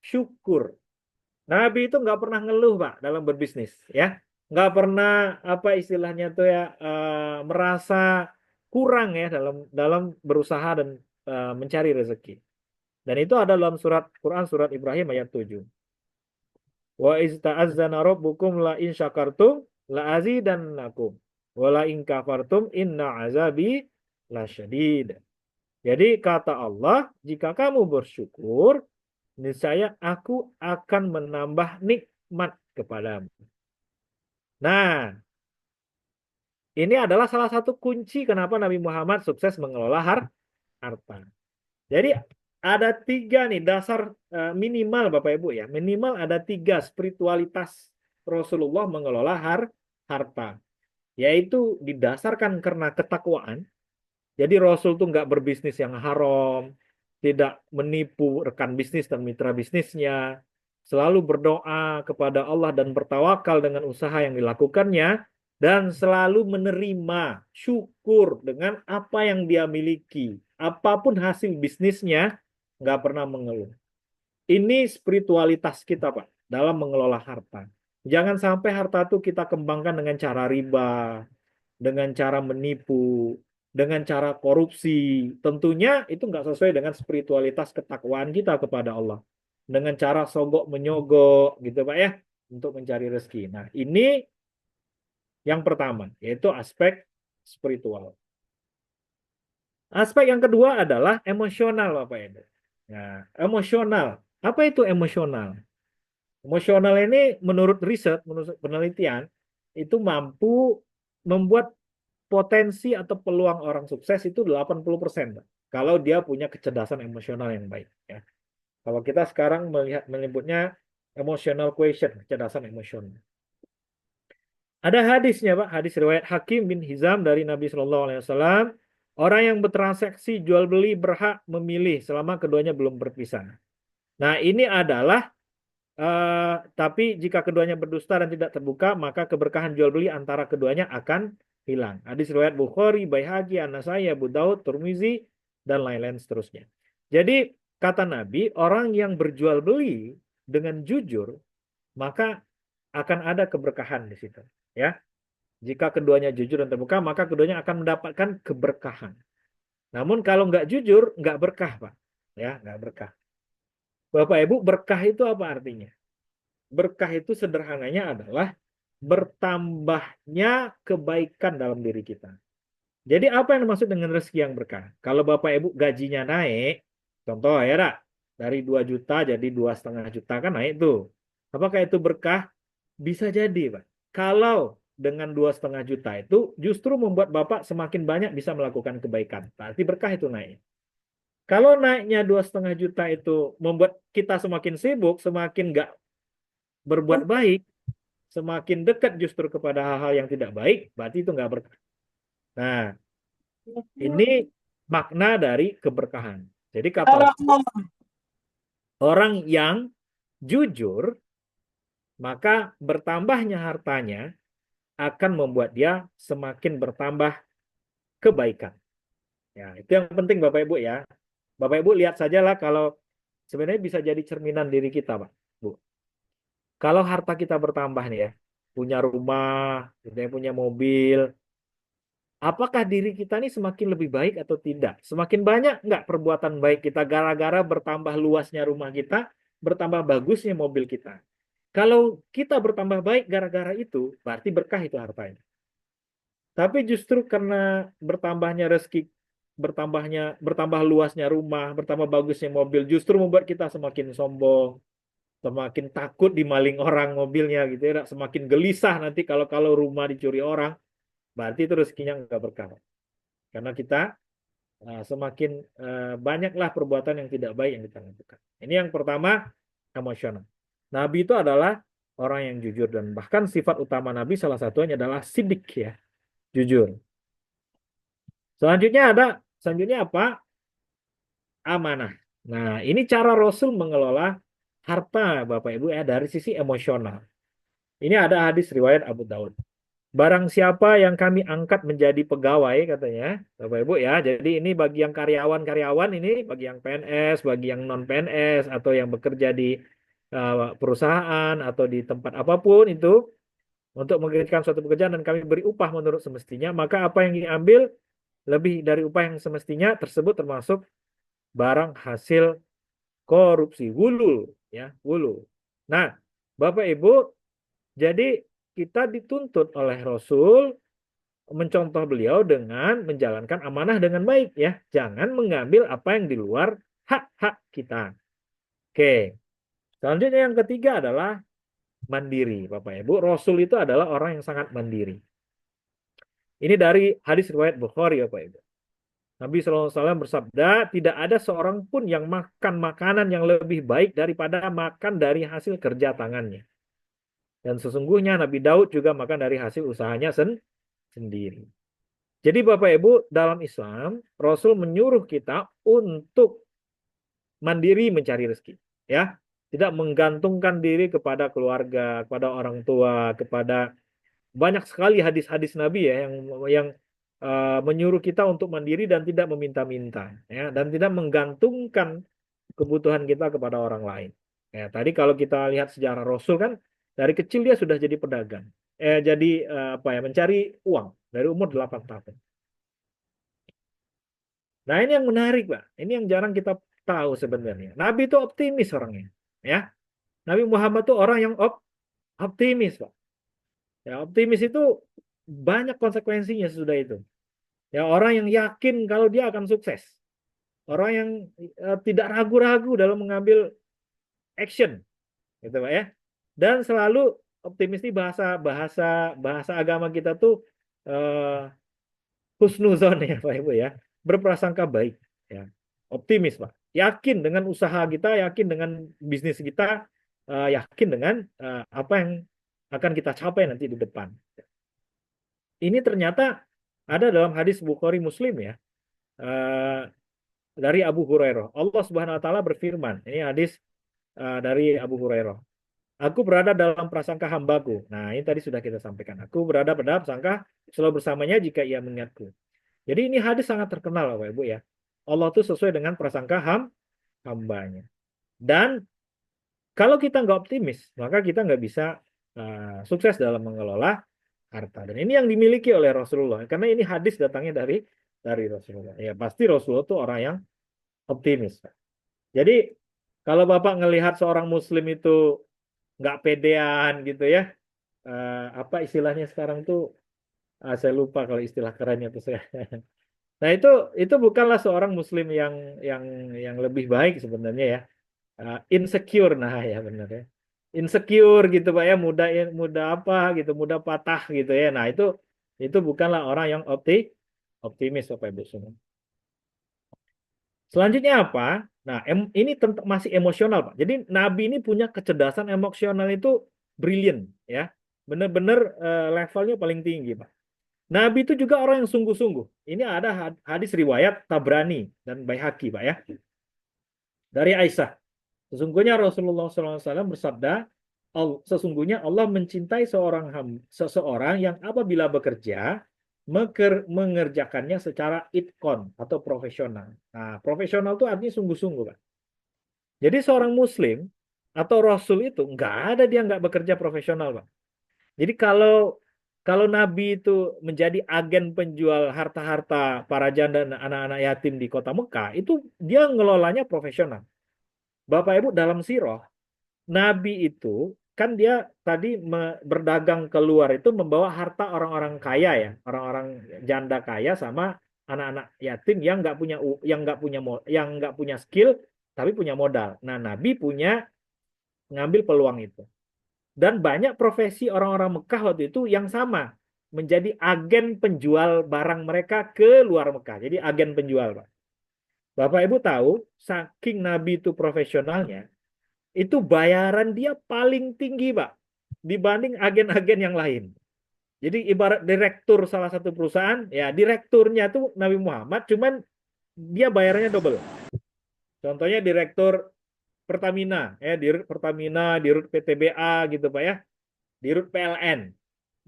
[SPEAKER 1] syukur. Nabi itu nggak pernah ngeluh, Pak, dalam berbisnis, ya. Nggak pernah apa istilahnya tuh ya merasa kurang ya dalam dalam berusaha dan mencari rezeki. Dan itu ada dalam surat Quran surat Ibrahim ayat 7. Wa iz ta'azzana rabbukum la in syakartum la azidannakum wa la in kafartum inna azabi lasyadid. Jadi kata Allah, jika kamu bersyukur, niscaya aku akan menambah nikmat kepadamu. Nah, ini adalah salah satu kunci kenapa Nabi Muhammad sukses mengelola harta. Jadi ada tiga nih dasar minimal Bapak Ibu ya. Minimal ada tiga spiritualitas Rasulullah mengelola harta. Yaitu didasarkan karena ketakwaan. Jadi Rasul tuh nggak berbisnis yang haram, tidak menipu rekan bisnis dan mitra bisnisnya, selalu berdoa kepada Allah dan bertawakal dengan usaha yang dilakukannya, dan selalu menerima syukur dengan apa yang dia miliki. Apapun hasil bisnisnya, nggak pernah mengeluh. Ini spiritualitas kita, Pak, dalam mengelola harta. Jangan sampai harta itu kita kembangkan dengan cara riba, dengan cara menipu, dengan cara korupsi. Tentunya itu nggak sesuai dengan spiritualitas ketakwaan kita kepada Allah. Dengan cara sogok menyogok, gitu Pak ya, untuk mencari rezeki. Nah, ini yang pertama, yaitu aspek spiritual. Aspek yang kedua adalah emosional, Bapak Ibu. Nah, emosional. Apa itu emosional? Emosional ini menurut riset, menurut penelitian, itu mampu membuat potensi atau peluang orang sukses itu 80%. Pak. Kalau dia punya kecerdasan emosional yang baik. Ya. Kalau kita sekarang menyebutnya emotional quotient, kecerdasan emosional. Ada hadisnya, Pak. Hadis riwayat Hakim bin Hizam dari Nabi Shallallahu Alaihi Wasallam. Orang yang bertransaksi jual beli berhak memilih selama keduanya belum berpisah. Nah, ini adalah tapi jika keduanya berdusta dan tidak terbuka, maka keberkahan jual beli antara keduanya akan hilang. Hadis riwayat Bukhari, Baihaqi, An-Nasai, Abu Daud, Turmizi, dan lain-lain seterusnya. Jadi kata Nabi, orang yang berjual beli dengan jujur, maka akan ada keberkahan di situ. Ya, jika keduanya jujur dan terbuka, maka keduanya akan mendapatkan keberkahan. Namun kalau nggak jujur, nggak berkah, Pak. Ya, nggak berkah. Bapak Ibu, berkah itu apa artinya? Berkah itu sederhananya adalah bertambahnya kebaikan dalam diri kita. Jadi apa yang dimaksud dengan rezeki yang berkah? Kalau Bapak Ibu gajinya naik, contoh ya, Dak, dari 2 juta jadi 2,5 juta kan naik tuh. Apakah itu berkah? Bisa jadi, Pak. Kalau dengan 2,5 juta itu justru membuat Bapak semakin banyak bisa melakukan kebaikan. Berarti berkah itu naik. Kalau naiknya 2,5 juta itu membuat kita semakin sibuk, semakin nggak berbuat baik, semakin dekat justru kepada hal-hal yang tidak baik, berarti itu nggak berkah. Nah, ini makna dari keberkahan. Jadi kata orang yang jujur, maka bertambahnya hartanya akan membuat dia semakin bertambah kebaikan. Ya, itu yang penting Bapak Ibu ya. Bapak Ibu lihat sajalah kalau sebenarnya bisa jadi cerminan diri kita, Pak. Bu. Kalau harta kita bertambah nih ya, punya rumah, punya mobil, apakah diri kita ini semakin lebih baik atau tidak? Semakin banyak nggak perbuatan baik kita gara-gara bertambah luasnya rumah kita, bertambah bagusnya mobil kita? Kalau kita bertambah baik gara-gara itu, berarti berkah itu hartanya. Tapi justru karena bertambahnya rezeki, bertambah luasnya rumah, bertambah bagusnya mobil, justru membuat kita semakin sombong, semakin takut dimaling orang mobilnya gitu ya, semakin gelisah nanti kalau rumah dicuri orang, berarti itu rezekinya nggak berkah. Karena kita semakin banyaklah perbuatan yang tidak baik yang kita lakukan. Ini yang pertama, emosional. Nabi itu adalah orang yang jujur dan bahkan sifat utama Nabi salah satunya adalah sidik ya, jujur. Selanjutnya apa? Amanah. Nah, ini cara Rasul mengelola harta Bapak Ibu ya dari sisi emosional. Ini ada hadis riwayat Abu Daud. Barang siapa yang kami angkat menjadi pegawai katanya, Bapak Ibu ya. Jadi ini bagi yang karyawan-karyawan ini, bagi yang PNS, bagi yang non PNS atau yang bekerja di perusahaan atau di tempat apapun itu untuk mengerjakan suatu pekerjaan dan kami beri upah menurut semestinya, maka apa yang diambil lebih dari upah yang semestinya tersebut termasuk barang hasil korupsi, wulul ya, wulul. Nah, Bapak Ibu, jadi kita dituntut oleh Rasul mencontoh beliau dengan menjalankan amanah dengan baik ya. Jangan mengambil apa yang di luar hak-hak kita. Oke. Selanjutnya yang ketiga adalah mandiri, Bapak Ibu. Rasul itu adalah orang yang sangat mandiri. Ini dari hadis riwayat Bukhari, Bapak Ibu. Nabi SAW bersabda, tidak ada seorang pun yang makan makanan yang lebih baik daripada makan dari hasil kerja tangannya. Dan sesungguhnya Nabi Daud juga makan dari hasil usahanya sendiri. Jadi Bapak Ibu, dalam Islam, Rasul menyuruh kita untuk mandiri mencari rezeki. Ya, tidak menggantungkan diri kepada keluarga, kepada orang tua, kepada banyak sekali hadis-hadis Nabi ya yang menyuruh kita untuk mandiri dan tidak meminta-minta, ya, dan tidak menggantungkan kebutuhan kita kepada orang lain. Ya, tadi kalau kita lihat sejarah Rasul kan dari kecil dia sudah jadi pedagang, jadi apa ya mencari uang dari umur 8 tahun. Nah, ini yang menarik, Pak. Ini yang jarang kita tahu sebenarnya. Nabi itu optimis orangnya, ya. Nabi Muhammad itu orang yang optimis, Pak. Ya, optimis itu banyak konsekuensinya sudah itu. Ya, orang yang yakin kalau dia akan sukses. Orang yang tidak ragu-ragu dalam mengambil action, gitu, Pak ya. Dan selalu optimis ini bahasa bahasa bahasa agama kita tuh eh, husnuzon ya, Pak Ibu ya. Berprasangka baik, ya. Optimis, Pak. Yakin dengan usaha kita, yakin dengan bisnis kita, yakin dengan apa yang akan kita capai nanti di depan. Ini ternyata ada dalam hadis Bukhari Muslim ya. Eh, dari Abu Hurairah. Allah Subhanahu wa taala berfirman. Ini hadis dari Abu Hurairah. Aku berada dalam prasangka hambaku. Nah, ini tadi sudah kita sampaikan. Aku berada pada prasangka selalu bersamanya jika ia mengingatku. Jadi ini hadis sangat terkenal Bapak Ibu ya. Allah tuh sesuai dengan prasangka hambanya. Dan kalau kita nggak optimis, maka kita nggak bisa sukses dalam mengelola harta. Dan ini yang dimiliki oleh Rasulullah. Karena ini hadis datangnya dari Rasulullah. Ya pasti Rasulullah itu orang yang optimis. Jadi kalau Bapak ngelihat seorang Muslim itu nggak pedean gitu ya, apa istilahnya sekarang tuh, saya lupa kalau istilah kerennya tuh saya. Nah itu bukanlah seorang Muslim yang yang lebih baik sebenarnya ya. Insecure, nah ya benar ya. Insecure gitu Pak ya, mudah apa gitu, mudah patah gitu ya. Nah itu bukanlah orang yang optimis Bapak Ibu semua. Selanjutnya apa? Nah, ini masih emosional, Pak. Jadi Nabi ini punya kecerdasan emosional itu brilian, ya. Benar-benar levelnya paling tinggi, Pak. Nabi itu juga orang yang sungguh-sungguh. Ini ada hadis riwayat Tabrani dan Baihaqi, Pak ya. Dari Aisyah. Sesungguhnya Rasulullah SAW bersabda, sesungguhnya Allah mencintai seseorang yang apabila bekerja mengerjakannya secara itkon atau profesional. Nah, profesional itu artinya sungguh-sungguh, Pak. Jadi seorang Muslim atau Rasul itu nggak ada dia nggak bekerja profesional, Pak. Jadi kalau kalau Nabi itu menjadi agen penjual harta-harta para janda dan anak-anak yatim di kota Mekah, itu dia ngelolanya profesional. Bapak Ibu dalam sirah, Nabi itu kan dia tadi berdagang keluar itu membawa harta orang-orang kaya ya, orang-orang janda kaya sama anak-anak yatim yang nggak punya yang nggak punya skill tapi punya modal. Nah, Nabi punya ngambil peluang itu. Dan banyak profesi orang-orang Mekah waktu itu yang sama, menjadi agen penjual barang mereka ke luar Mekah. Jadi agen penjual, Pak. Bapak Ibu tahu, saking Nabi itu profesionalnya, itu bayaran dia paling tinggi, Pak, dibanding agen-agen yang lain. Jadi ibarat direktur salah satu perusahaan, ya direkturnya tuh Nabi Muhammad, cuman dia bayarannya double. Contohnya direktur Pertamina, dirut Pertamina, dirut PTBA gitu Pak ya, dirut PLN.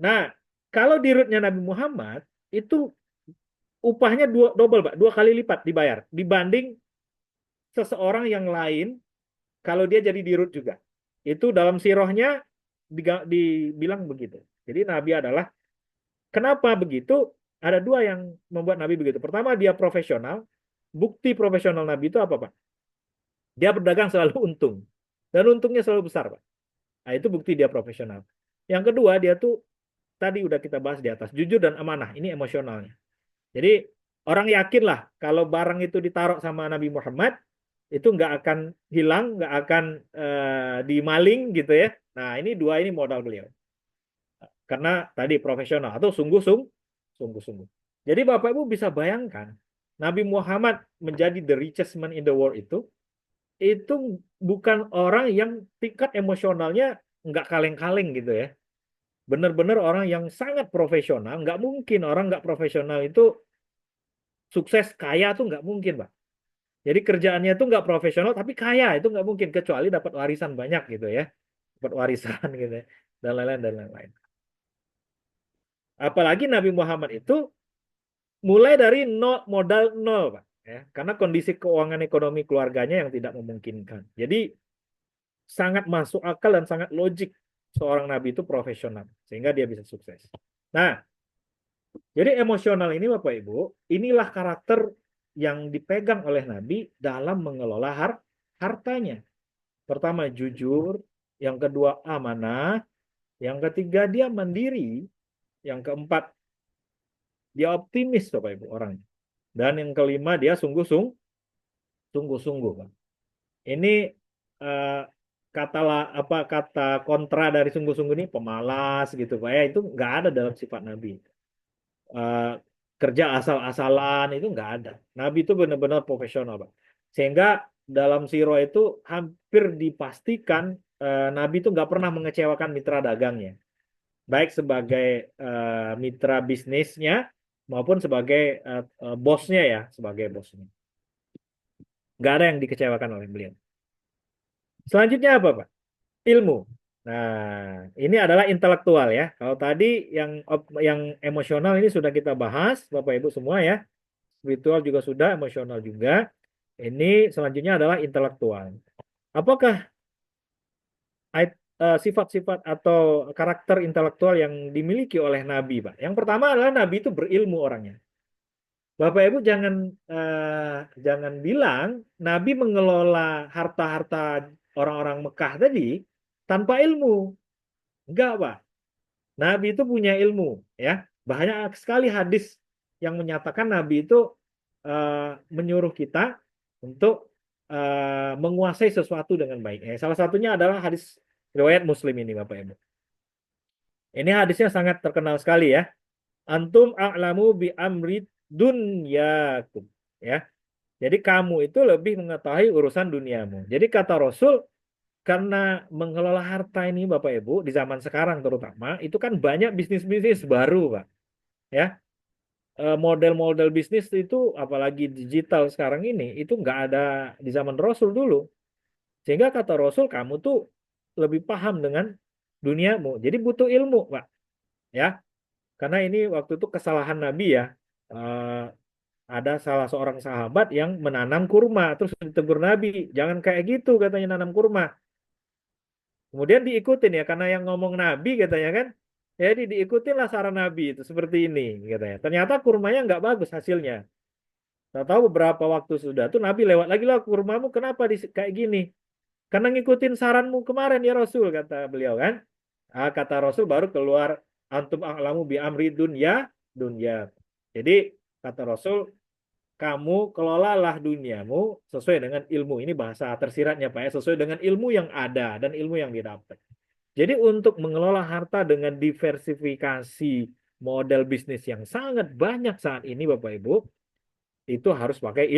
[SPEAKER 1] Nah, kalau dirutnya Nabi Muhammad itu upahnya double Pak, 2 kali lipat dibayar dibanding seseorang yang lain kalau dia jadi dirut juga. Itu dalam sirohnya dibilang begitu. Jadi Nabi adalah kenapa begitu? Ada dua yang membuat Nabi begitu. Pertama, dia profesional. Bukti profesional Nabi itu apa, Pak? Dia berdagang selalu untung. Dan untungnya selalu besar, Pak. Nah, itu bukti dia profesional. Yang kedua, dia tuh tadi udah kita bahas di atas, jujur dan amanah. Ini emosionalnya. Jadi orang yakin lah kalau barang itu ditaruh sama Nabi Muhammad, itu nggak akan hilang, nggak akan dimaling gitu ya. Nah, ini dua ini modal beliau. Karena tadi profesional atau sungguh-sungguh. Jadi Bapak Ibu bisa bayangkan Nabi Muhammad menjadi the richest man in the world itu bukan orang yang tingkat emosionalnya nggak kaleng-kaleng gitu ya. Benar-benar orang yang sangat profesional. Nggak mungkin orang nggak profesional itu sukses kaya tuh nggak mungkin, Pak. Jadi kerjaannya tuh nggak profesional tapi kaya itu nggak mungkin kecuali dapat warisan banyak gitu ya. Dapat warisan gitu ya. Dan lain-lain dan lain-lain. Apalagi Nabi Muhammad itu mulai dari nol, modal nol, Pak. Ya, karena kondisi keuangan ekonomi keluarganya yang tidak memungkinkan. Jadi sangat masuk akal dan sangat logik seorang nabi itu profesional sehingga dia bisa sukses. Nah, jadi emosional ini Bapak Ibu, inilah karakter yang dipegang oleh nabi dalam mengelola hartanya. Pertama jujur, yang kedua amanah, yang ketiga dia mandiri, yang keempat dia optimis Bapak Ibu orangnya. Dan yang kelima dia sungguh-sungguh, Pak. Ini eh, kata kontra dari sungguh-sungguh ini pemalas gitu Pak ya, itu nggak ada dalam sifat Nabi. Eh, Kerja asal-asalan itu nggak ada. Nabi itu benar-benar profesional Pak. Sehingga dalam siro itu hampir dipastikan Nabi itu nggak pernah mengecewakan mitra dagangnya, baik sebagai mitra bisnisnya maupun sebagai bosnya ya, sebagai bosnya. Nggak ada yang dikecewakan oleh beliau. Selanjutnya apa Pak? Ilmu. Nah, ini adalah intelektual ya. Kalau tadi yang emosional ini sudah kita bahas, Bapak Ibu semua ya. Spiritual juga sudah, emosional juga. Ini selanjutnya adalah intelektual. Apakah sifat-sifat atau karakter intelektual yang dimiliki oleh Nabi, Pak? Yang pertama adalah Nabi itu berilmu orangnya. Bapak Ibu jangan bilang Nabi mengelola harta-harta orang-orang Mekah tadi tanpa ilmu. Enggak, Pak. Nabi itu punya ilmu, ya. Banyak sekali hadis yang menyatakan Nabi itu menyuruh kita untuk menguasai sesuatu dengan baik. Salah satunya adalah hadis riwayat Muslim ini, Bapak Ibu. Ini hadisnya sangat terkenal sekali ya. Antum a'lamu bi amri dunyakum, ya. Jadi kamu itu lebih mengetahui urusan duniamu. Jadi kata Rasul, karena mengelola harta ini Bapak Ibu di zaman sekarang terutama itu kan banyak bisnis-bisnis baru Pak ya. Model-model bisnis itu apalagi digital sekarang ini itu nggak ada di zaman Rasul dulu, sehingga kata Rasul kamu tuh lebih paham dengan duniamu jadi butuh ilmu Pak ya, karena ini waktu itu kesalahan Nabi ya. Eh, ada salah seorang sahabat yang menanam kurma terus ditegur Nabi jangan kayak gitu katanya nanam kurma. Kemudian diikutin ya karena yang ngomong Nabi katanya kan. Jadi diikutin lah saran Nabi itu seperti ini katanya. Ternyata kurmanya nggak bagus hasilnya. Tahu beberapa waktu sudah tuh Nabi lewat lagi lah kurmamu kenapa kayak gini? Karena ngikutin saranmu kemarin ya Rasul, kata beliau kan. Kata Rasul baru keluar antum a'lamu bi amri dunya dunya. Jadi kata Rasul, kamu kelolalah duniamu sesuai dengan ilmu. Ini bahasa tersiratnya Pak ya, sesuai dengan ilmu yang ada dan ilmu yang didapat. Jadi untuk mengelola harta dengan diversifikasi model bisnis yang sangat banyak saat ini Bapak Ibu, itu harus pakai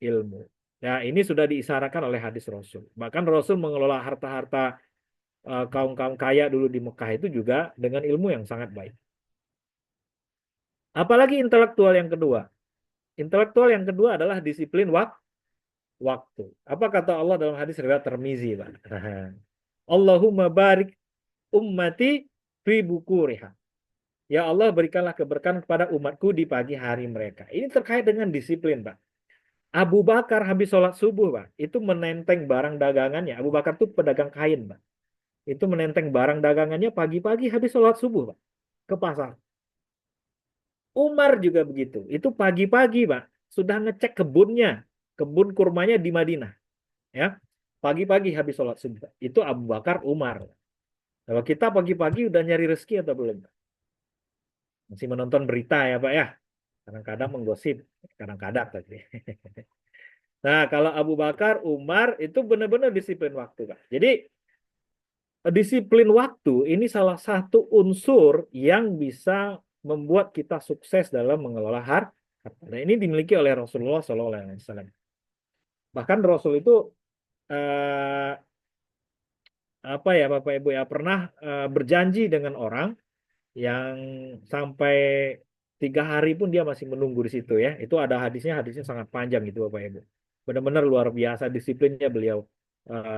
[SPEAKER 1] ilmu. Ya, ini sudah diisyaratkan oleh hadis Rasul. Bahkan Rasul mengelola harta-harta kaum-kaum kaya dulu di Mekah itu juga dengan ilmu yang sangat baik. Apalagi intelektual yang kedua. Intelektual yang kedua adalah disiplin waktu. Apa kata Allah dalam hadis riwayat Tirmizi, Pak? Allahumma barik ummati fi bukuriha. Ya Allah, berikanlah keberkahan kepada umatku di pagi hari mereka. Ini terkait dengan disiplin, Pak. Abu Bakar habis sholat subuh, Pak, itu menenteng barang dagangannya. Abu Bakar itu pedagang kain, Pak. Itu menenteng barang dagangannya pagi-pagi habis sholat subuh, Pak, ke pasar. Umar juga begitu. Itu pagi-pagi, Pak, sudah ngecek kebunnya, kebun kurmanya di Madinah. Ya, pagi-pagi habis sholat subuh. Pak. Itu Abu Bakar, Umar. Kalau kita pagi-pagi udah nyari rezeki atau belum? Pak? Masih menonton berita ya, Pak ya. Kadang-kadang menggosip, kadang-kadang tadi. Nah, kalau Abu Bakar, Umar itu benar-benar disiplin waktu, Pak. Jadi disiplin waktu ini salah satu unsur yang bisa membuat kita sukses dalam mengelola harta. Dan ini dimiliki oleh Rasulullah SAW. Bahkan Rasul itu eh, apa ya Bapak Ibu ya pernah berjanji dengan orang yang sampai 3 hari pun dia masih menunggu di situ ya. Itu ada hadisnya, hadisnya sangat panjang itu Bapak Ibu. Benar-benar luar biasa disiplinnya beliau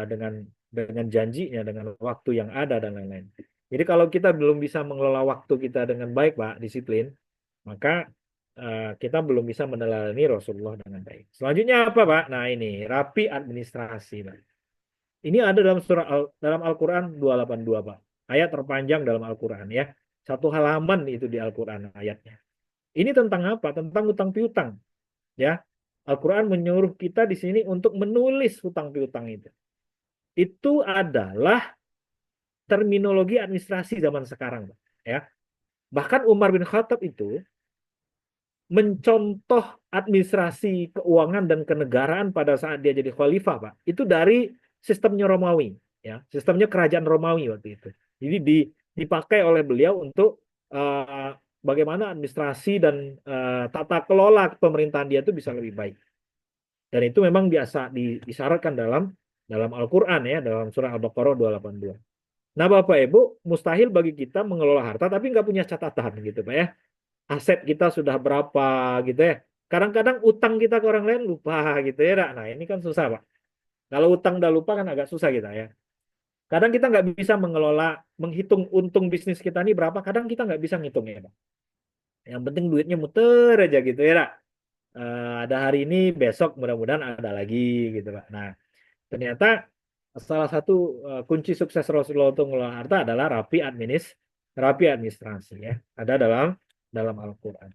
[SPEAKER 1] dengan janjinya, dengan waktu yang ada dan lain-lain. Jadi kalau kita belum bisa mengelola waktu kita dengan baik, Pak, disiplin, maka kita belum bisa meneladani Rasulullah dengan baik. Selanjutnya apa, Pak? Nah ini rapi administrasi, Pak. Ini ada dalam dalam Al-Quran 282, Pak. Ayat terpanjang dalam Al-Quran ya. Satu halaman itu di Al-Quran ayatnya. Ini tentang apa? Tentang utang piutang. Ya, Al-Quran menyuruh kita di sini untuk menulis hutang piutang itu. Itu adalah terminologi administrasi zaman sekarang, Pak. Ya, bahkan Umar bin Khattab itu mencontoh administrasi keuangan dan kenegaraan pada saat dia jadi khalifah, Pak. Itu dari sistemnya Romawi, ya, sistemnya kerajaan Romawi waktu itu. Jadi dipakai oleh beliau untuk bagaimana administrasi dan tata kelola pemerintahan dia itu bisa lebih baik. Dan itu memang biasa disyaratkan dalam Al-Quran ya, dalam surah Al-Baqarah 282. Nah, Bapak Ibu, mustahil bagi kita mengelola harta tapi nggak punya catatan gitu, Pak ya. Aset kita sudah berapa gitu ya. Kadang-kadang utang kita ke orang lain lupa gitu ya. Nah, ini kan susah, Pak. Kalau utang udah lupa kan agak susah kita ya. Kadang kita nggak bisa mengelola, menghitung untung bisnis kita ini berapa. Kadang kita nggak bisa ngitung ya, Pak. Yang penting duitnya muter aja gitu ya, Pak. Ada hari ini, besok mudah-mudahan ada lagi gitu, Pak. Nah, ternyata salah satu kunci sukses Rasulullah untuk mengelola harta adalah rapi administrasi ya. Ada dalam Al-Qur'an.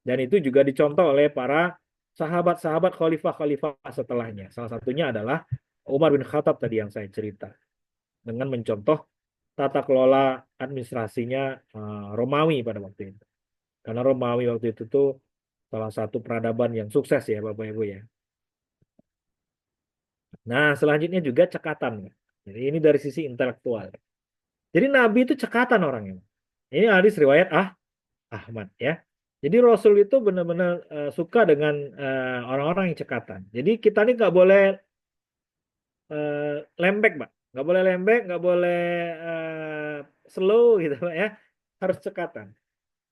[SPEAKER 1] Dan itu juga dicontoh oleh para sahabat-sahabat khalifah-khalifah setelahnya. Salah satunya adalah Umar bin Khattab tadi yang saya cerita dengan mencontoh tata kelola administrasinya Romawi pada waktu itu. Karena Romawi waktu itu tuh salah satu peradaban yang sukses ya Bapak Ibu ya. Nah, selanjutnya juga cekatan. Jadi ini dari sisi intelektual. Jadi Nabi itu cekatan orangnya. Ini hadis riwayat Ahmad ya. Jadi Rasul itu benar-benar suka dengan orang-orang yang cekatan. Jadi kita ini nggak boleh lembek, Pak. Nggak boleh lembek, nggak boleh slow gitu, Pak ya. Harus cekatan.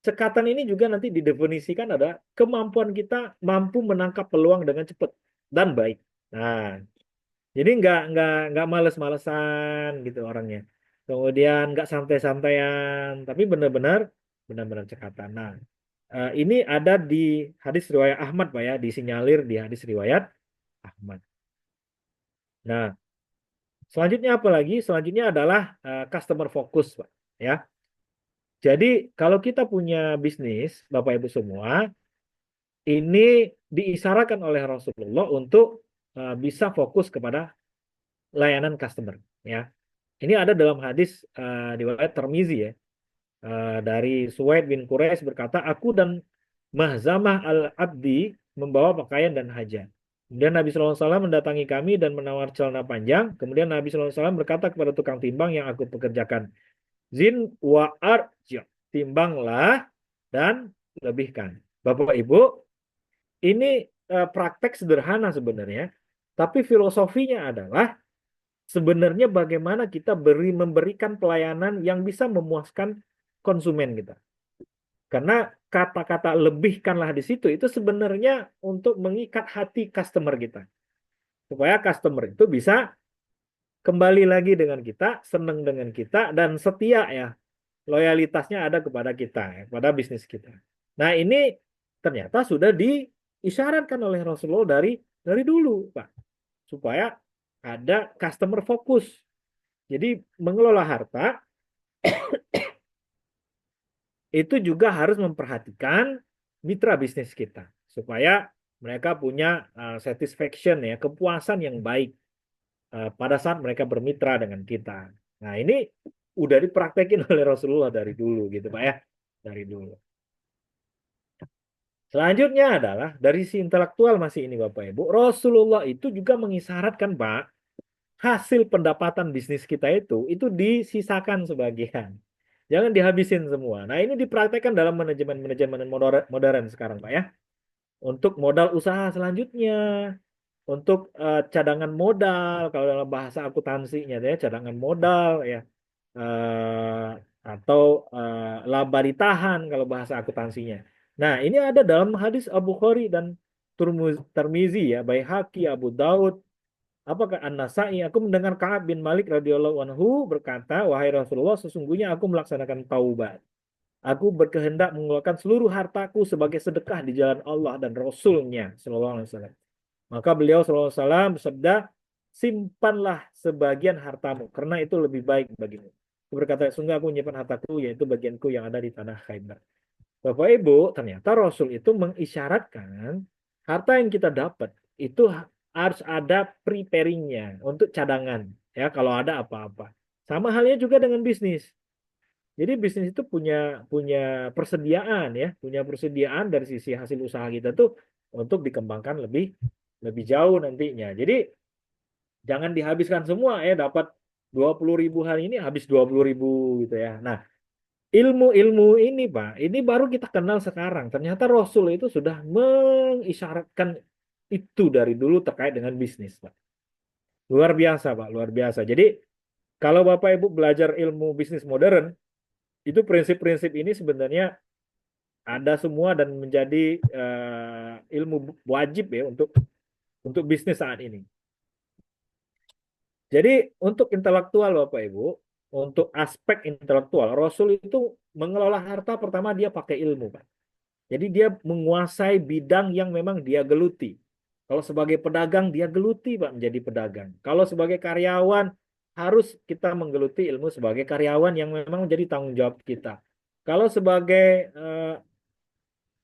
[SPEAKER 1] Cekatan ini juga nanti didefinisikan ada kemampuan kita mampu menangkap peluang dengan cepat dan baik. Nah, jadi nggak males-malesan gitu orangnya. Kemudian nggak santai-santaian, tapi benar-benar cekatan. Nah, ini ada di hadis riwayat Ahmad, Pak ya, disinyalir di hadis riwayat Ahmad. Nah, selanjutnya apa lagi? Selanjutnya adalah customer focus, Pak. Ya. Jadi kalau kita punya bisnis, Bapak Ibu semua, ini diisyaratkan oleh Rasulullah untuk bisa fokus kepada layanan customer. Ya, ini ada dalam hadis riwayat Tirmizi ya. Dari Suwaid bin Quraisy berkata, aku dan Mahzamah al-Abdi membawa pakaian dan haja. Kemudian Nabi SAW mendatangi kami dan menawar celana panjang. Kemudian Nabi SAW berkata kepada tukang timbang yang aku pekerjakan, Zin wa arja, timbanglah dan lebihkan. Bapak Ibu, ini praktek sederhana sebenarnya, tapi filosofinya adalah sebenarnya bagaimana kita memberikan pelayanan yang bisa memuaskan konsumen kita. Karena kata-kata lebihkanlah di situ itu sebenarnya untuk mengikat hati customer kita. Supaya customer itu bisa kembali lagi dengan kita, senang dengan kita, dan setia ya. Loyalitasnya ada kepada kita, ya, kepada bisnis kita. Nah ini ternyata sudah diisyaratkan oleh Rasulullah dari dulu, Pak. Supaya ada customer focus. Jadi mengelola harta itu juga harus memperhatikan mitra bisnis kita supaya mereka punya satisfaction ya, kepuasan yang baik pada saat mereka bermitra dengan kita. Nah, ini udah dipraktekin oleh Rasulullah dari dulu gitu, Pak ya. Dari dulu. Selanjutnya adalah dari si intelektual masih ini Bapak Ibu, Rasulullah itu juga mengisyaratkan, Pak, hasil pendapatan bisnis kita itu disisakan sebagian. Jangan dihabisin semua. Nah, ini dipraktekkan dalam manajemen modern modern sekarang, Pak ya. Untuk modal usaha selanjutnya, untuk cadangan modal, kalau dalam bahasa akuntansinya ya, cadangan modal ya, eh, atau laba ditahan kalau bahasa akuntansinya. Nah, ini ada dalam hadis Abu Khari dan Tirmizi ya, Baihaqi, Abu Daud, apakah An-Nasai, aku mendengar Ka'ab bin Malik radhiyallahu anhu berkata, wahai Rasulullah, sesungguhnya aku melaksanakan taubat. Aku berkehendak mengeluarkan seluruh hartaku sebagai sedekah di jalan Allah dan Rasulnya Sallallahu Alaihi Wasallam. Maka beliau Sallallahu Alaihi Wasallam bersabda, simpanlah sebagian hartamu, karena itu lebih baik bagimu. Aku berkata, sungguh aku menyimpan hartaku, yaitu bagianku yang ada di tanah Khaybar. Bapak Ibu, ternyata Rasul itu mengisyaratkan harta yang kita dapat itu harus ada preparingnya untuk cadangan, ya kalau ada apa-apa. Sama halnya juga dengan bisnis. Jadi bisnis itu punya punya persediaan ya, punya persediaan dari sisi hasil usaha kita tuh untuk dikembangkan lebih lebih jauh nantinya. Jadi jangan dihabiskan semua ya, dapat 20.000 hari ini habis 20.000 gitu ya. Nah, ilmu-ilmu ini Pak, ini baru kita kenal sekarang. Ternyata Rasul itu sudah mengisyaratkan itu dari dulu terkait dengan bisnis, Pak. Luar biasa, Pak, luar biasa. Jadi kalau Bapak Ibu belajar ilmu bisnis modern, itu prinsip-prinsip ini sebenarnya ada semua dan menjadi ilmu wajib ya untuk bisnis saat ini. Jadi untuk intelektual Bapak Ibu, untuk aspek intelektual, Rasul itu mengelola harta pertama dia pakai ilmu, Pak. Jadi dia menguasai bidang yang memang dia geluti. Kalau sebagai pedagang dia geluti, Pak, menjadi pedagang. Kalau sebagai karyawan harus kita menggeluti ilmu sebagai karyawan yang memang menjadi tanggung jawab kita. Kalau sebagai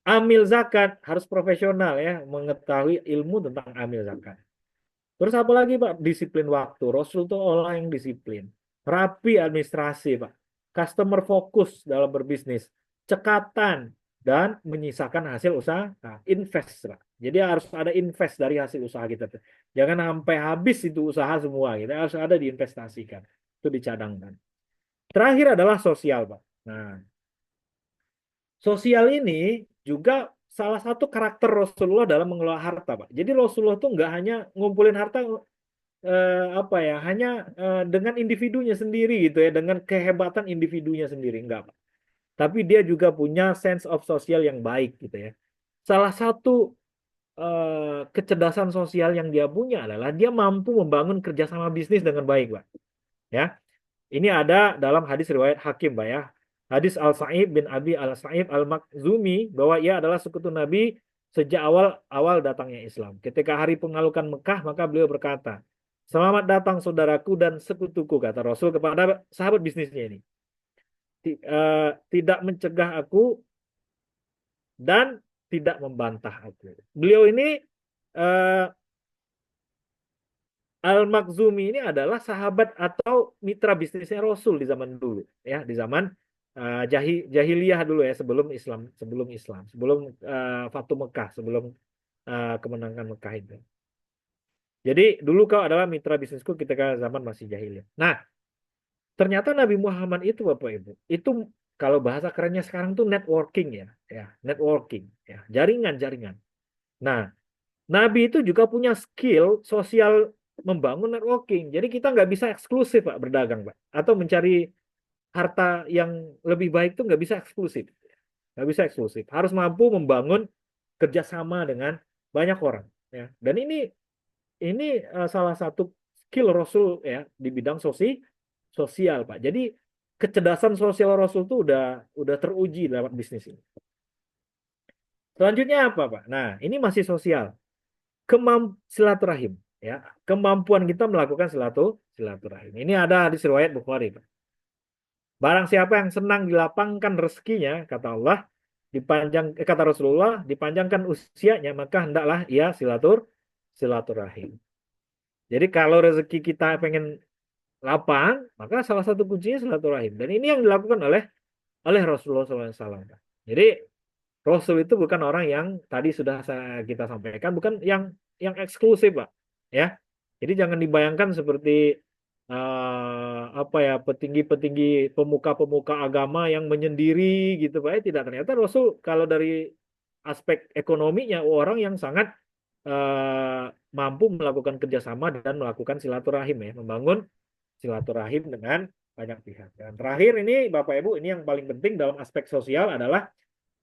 [SPEAKER 1] amil zakat harus profesional ya, mengetahui ilmu tentang amil zakat. Terus apa lagi Pak? Disiplin waktu. Rasul itu orang yang disiplin. Rapi administrasi Pak. Customer fokus dalam berbisnis. Cekatan dan menyisakan hasil usaha. Nah, invest Pak. Jadi harus ada invest dari hasil usaha kita. Jangan sampai habis itu usaha semua. Kita harus ada diinvestasikan. Itu dicadangkan. Terakhir adalah sosial Pak. Nah, sosial ini juga salah satu karakter Rasulullah dalam mengelola harta, Pak. Jadi Rasulullah tuh nggak hanya ngumpulin harta apa ya, hanya dengan individunya sendiri gitu ya, dengan kehebatan individunya sendiri, enggak, Pak. Tapi dia juga punya sense of sosial yang baik gitu ya. Salah satu kecerdasan sosial yang dia punya adalah dia mampu membangun kerjasama bisnis dengan baik, Pak. Ya, ini ada dalam hadis riwayat Hakim, Pak ya. Hadis Al-Sa'ib bin Abi Al-Sa'ib Al-Makhzumi bahwa ia adalah sekutu Nabi sejak awal datangnya Islam. Ketika hari pengalukan Mekah, maka beliau berkata, "Selamat datang saudaraku dan sekutuku," kata Rasul kepada sahabat bisnisnya ini. Tidak mencegah aku dan tidak membantah aku. Beliau ini eh, Al-Makhzumi ini adalah sahabat atau mitra bisnisnya Rasul di zaman dulu, ya, di zaman jahiliyah dulu ya, sebelum Fatu Mekah, sebelum kemenangan Mekah itu. Jadi dulu kau adalah mitra bisnisku ketika zaman masih jahiliyah. Nah, ternyata Nabi Muhammad itu Bapak Ibu, itu kalau bahasa kerennya sekarang tuh networking ya, networking, ya, jaringan-jaringan. Nah, Nabi itu juga punya skill sosial membangun networking. Jadi kita nggak bisa eksklusif Pak berdagang Pak, atau mencari harta yang lebih baik itu nggak bisa eksklusif, nggak bisa eksklusif. Harus mampu membangun kerjasama dengan banyak orang. Ya. Dan ini salah satu skill Rasul ya di bidang sosial Pak. Jadi kecerdasan sosial Rasul itu udah teruji lewat bisnis ini. Selanjutnya apa Pak? Nah ini masih sosial. Silaturahim ya, kemampuan kita melakukan silaturahim. Ini ada di riwayat Bukhari Pak. Barang siapa yang senang dilapangkan rezekinya, kata Allah, kata Rasulullah, dipanjangkan usianya, maka hendaklah ia silaturahim. Jadi kalau rezeki kita pengen lapang, maka salah satu kuncinya silaturahim. Dan ini yang dilakukan oleh Rasulullah SAW. Jadi Rasul itu bukan orang yang tadi sudah kita sampaikan, bukan yang eksklusif, Pak. Ya, jadi jangan dibayangkan seperti apa ya, petinggi-petinggi, pemuka-pemuka agama yang menyendiri gitu, Pak. Tidak, ternyata Rasul kalau dari aspek ekonominya orang yang sangat mampu melakukan kerjasama dan melakukan silaturahim ya, membangun silaturahim dengan banyak pihak. Dan terakhir ini Bapak Ibu, ini yang paling penting dalam aspek sosial adalah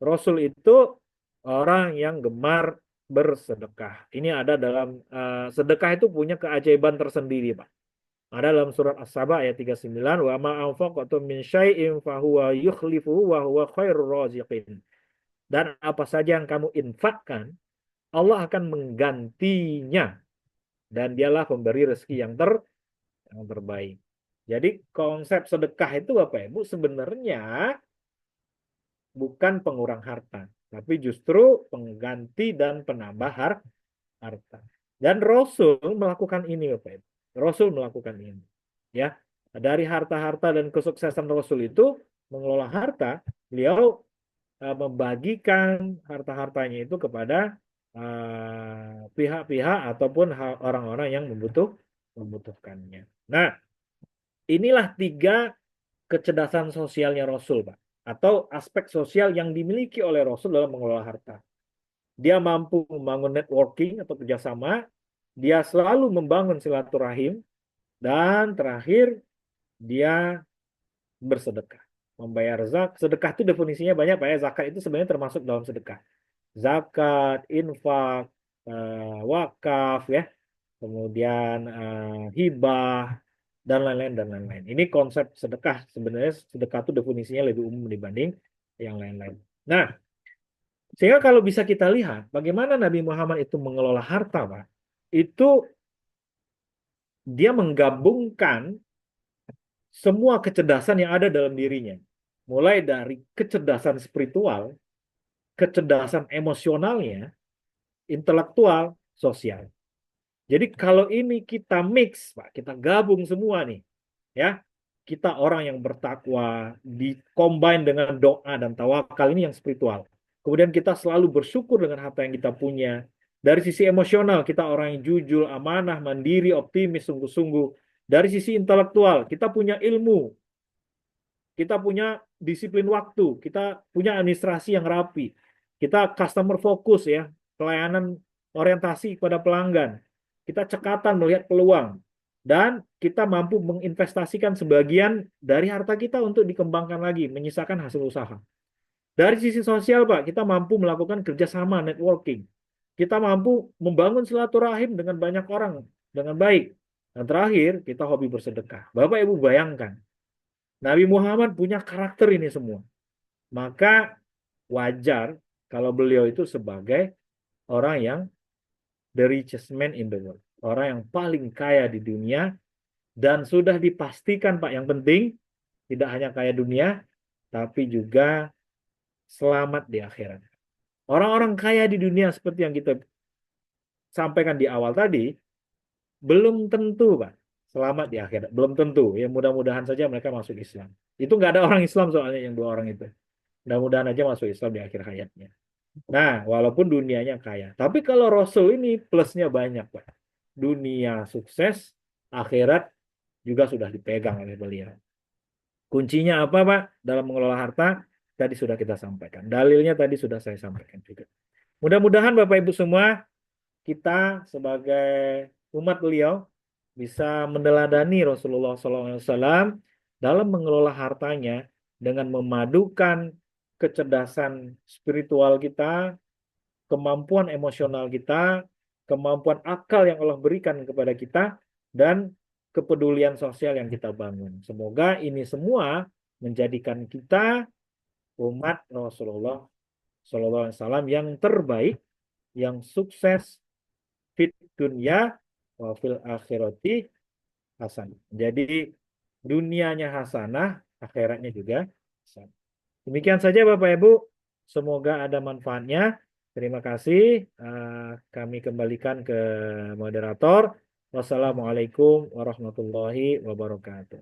[SPEAKER 1] Rasul itu orang yang gemar bersedekah. Ini ada dalam sedekah itu punya keajaiban tersendiri, Pak. Ada dalam surat As-Saba ayat 39, wa ma anfaqtum min syai'in fahuwa yukhlifuhu wa huwa khairur raziqin. Dan apa saja yang kamu infakkan, Allah akan menggantinya dan dialah pemberi rezeki yang terbaik. Jadi konsep sedekah itu Bapak Ibu sebenarnya bukan pengurang harta, tapi justru pengganti dan penambah harta. Dan Rasul melakukan ini, Bapak Ibu. Rasul melakukan ini. Ya, dari harta-harta dan kesuksesan Rasul itu mengelola harta, beliau membagikan harta-hartanya itu kepada pihak-pihak ataupun orang-orang yang membutuhkannya. Nah, inilah tiga kecerdasan sosialnya Rasul, Pak, atau aspek sosial yang dimiliki oleh Rasul dalam mengelola harta. Dia mampu membangun networking atau kerjasama, dia selalu membangun silaturahim, dan terakhir dia bersedekah, membayar zakat. Sedekah itu definisinya banyak, Pak ya. Zakat itu sebenarnya termasuk dalam sedekah. Zakat, infak, wakaf ya, kemudian hibah dan lain-lain dan lain-lain. Ini konsep sedekah. Sebenarnya sedekah itu definisinya lebih umum dibanding yang lain-lain. Nah, sehingga kalau bisa kita lihat bagaimana Nabi Muhammad itu mengelola harta, Pak, itu dia menggabungkan semua kecerdasan yang ada dalam dirinya. Mulai dari kecerdasan spiritual, kecerdasan emosionalnya, intelektual, sosial. Jadi kalau ini kita mix, Pak, kita gabung semua nih, ya. Kita orang yang bertakwa, dikombin dengan doa dan tawakal, ini yang spiritual. Kemudian kita selalu bersyukur dengan apa yang kita punya. Dari sisi emosional, kita orang yang jujur, amanah, mandiri, optimis, sungguh-sungguh. Dari sisi intelektual, kita punya ilmu, kita punya disiplin waktu, kita punya administrasi yang rapi, kita customer focus ya, pelayanan orientasi kepada pelanggan, kita cekatan melihat peluang, dan kita mampu menginvestasikan sebagian dari harta kita untuk dikembangkan lagi, menyisakan hasil usaha. Dari sisi sosial, Pak, kita mampu melakukan kerjasama networking. Kita mampu membangun silaturahim dengan banyak orang dengan baik. Dan terakhir, kita hobi bersedekah. Bapak Ibu bayangkan, Nabi Muhammad punya karakter ini semua. Maka wajar kalau beliau itu sebagai orang yang the richest man in the world. Orang yang paling kaya di dunia, dan sudah dipastikan Pak, yang penting tidak hanya kaya dunia, tapi juga selamat di akhirat. Orang-orang kaya di dunia seperti yang kita sampaikan di awal tadi, belum tentu Pak selamat di akhirat. Belum tentu. Ya mudah-mudahan saja mereka masuk Islam. Itu nggak ada orang Islam soalnya yang dua orang itu. Mudah-mudahan aja masuk Islam di akhir hayatnya. Nah, walaupun dunianya kaya. Tapi kalau Rasul ini plusnya banyak, Pak. Dunia sukses, akhirat juga sudah dipegang oleh beliau. Kuncinya apa, Pak? Dalam mengelola harta, tadi sudah kita sampaikan. Dalilnya tadi sudah saya sampaikan juga. Mudah-mudahan Bapak Ibu semua, kita sebagai umat beliau bisa meneladani Rasulullah SAW dalam mengelola hartanya dengan memadukan kecerdasan spiritual kita, kemampuan emosional kita, kemampuan akal yang Allah berikan kepada kita, dan kepedulian sosial yang kita bangun. Semoga ini semua menjadikan kita umat Rasulullah SAW yang terbaik, yang sukses fit dunia wa fil akhirati hasan. Jadi dunianya hasanah, akhiratnya juga hasanah. Demikian saja Bapak Ibu. Semoga ada manfaatnya. Terima kasih. Kami kembalikan ke moderator. Wassalamualaikum warahmatullahi wabarakatuh.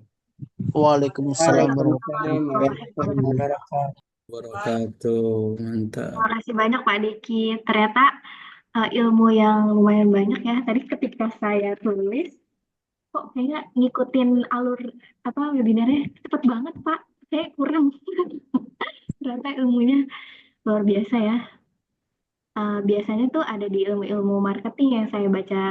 [SPEAKER 2] Waalaikumsalam
[SPEAKER 3] Waalaikumsalam
[SPEAKER 2] warahmatullahi
[SPEAKER 3] warahmatullahi wabarakatuh. Mantap.
[SPEAKER 4] Terima kasih banyak Pak Diki. Ternyata ilmu yang lumayan banyak ya. Tadi ketika saya tulis, kok kayaknya ngikutin alur webinarnya cepet banget Pak. Saya kurang. Ternyata ilmunya luar biasa ya. Biasanya tuh ada di ilmu-ilmu marketing yang saya baca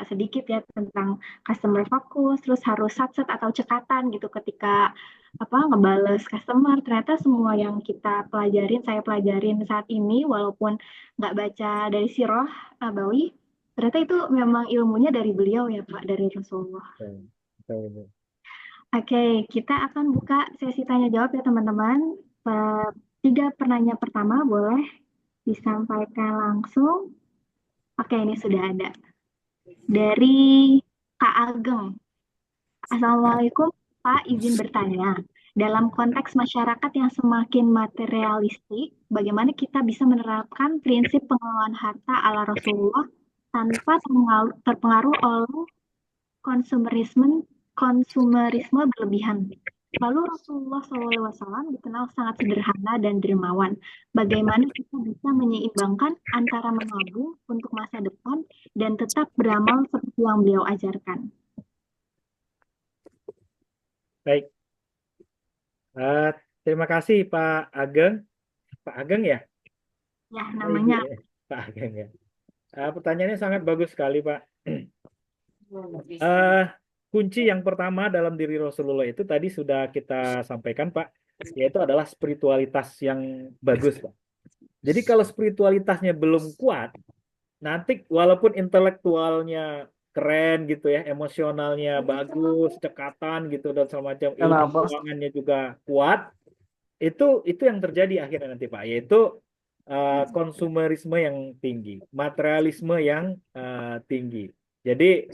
[SPEAKER 4] sedikit ya tentang customer focus, terus harus satset atau cekatan gitu ketika ngebales customer. Ternyata semua yang kita pelajarin, saya pelajarin saat ini, walaupun nggak baca dari Sirah Nabawi, ternyata itu memang ilmunya dari beliau ya Pak, dari Rasulullah. Oke, kita akan buka sesi tanya jawab ya teman-teman. 3 penanya pertama boleh disampaikan langsung. Oke, ini sudah ada. Dari Kak Ageng. Assalamualaikum Pak, izin bertanya. Dalam konteks masyarakat yang semakin materialistik, bagaimana kita bisa menerapkan prinsip pengelolaan harta ala Rasulullah tanpa terpengaruh oleh konsumerisme berlebihan? Lalu Rasulullah SAW dikenal sangat sederhana dan dermawan. Bagaimana kita bisa menyeimbangkan antara menabung untuk masa depan dan tetap beramal seperti yang beliau ajarkan?
[SPEAKER 1] Baik. Terima kasih Pak Ageng. Pak Ageng ya?
[SPEAKER 4] Ya, namanya.
[SPEAKER 1] Pak Ageng ya. Pertanyaannya sangat bagus sekali Pak. Kunci yang pertama dalam diri Rasulullah itu tadi sudah kita sampaikan Pak, yaitu adalah spiritualitas yang bagus Pak. Jadi kalau spiritualitasnya belum kuat, nanti walaupun intelektualnya keren gitu ya, emosionalnya bagus, cekatan gitu dan semacam, ilmu keuangannya juga kuat, itu yang terjadi akhirnya nanti Pak, yaitu konsumerisme yang tinggi, materialisme yang tinggi. Jadi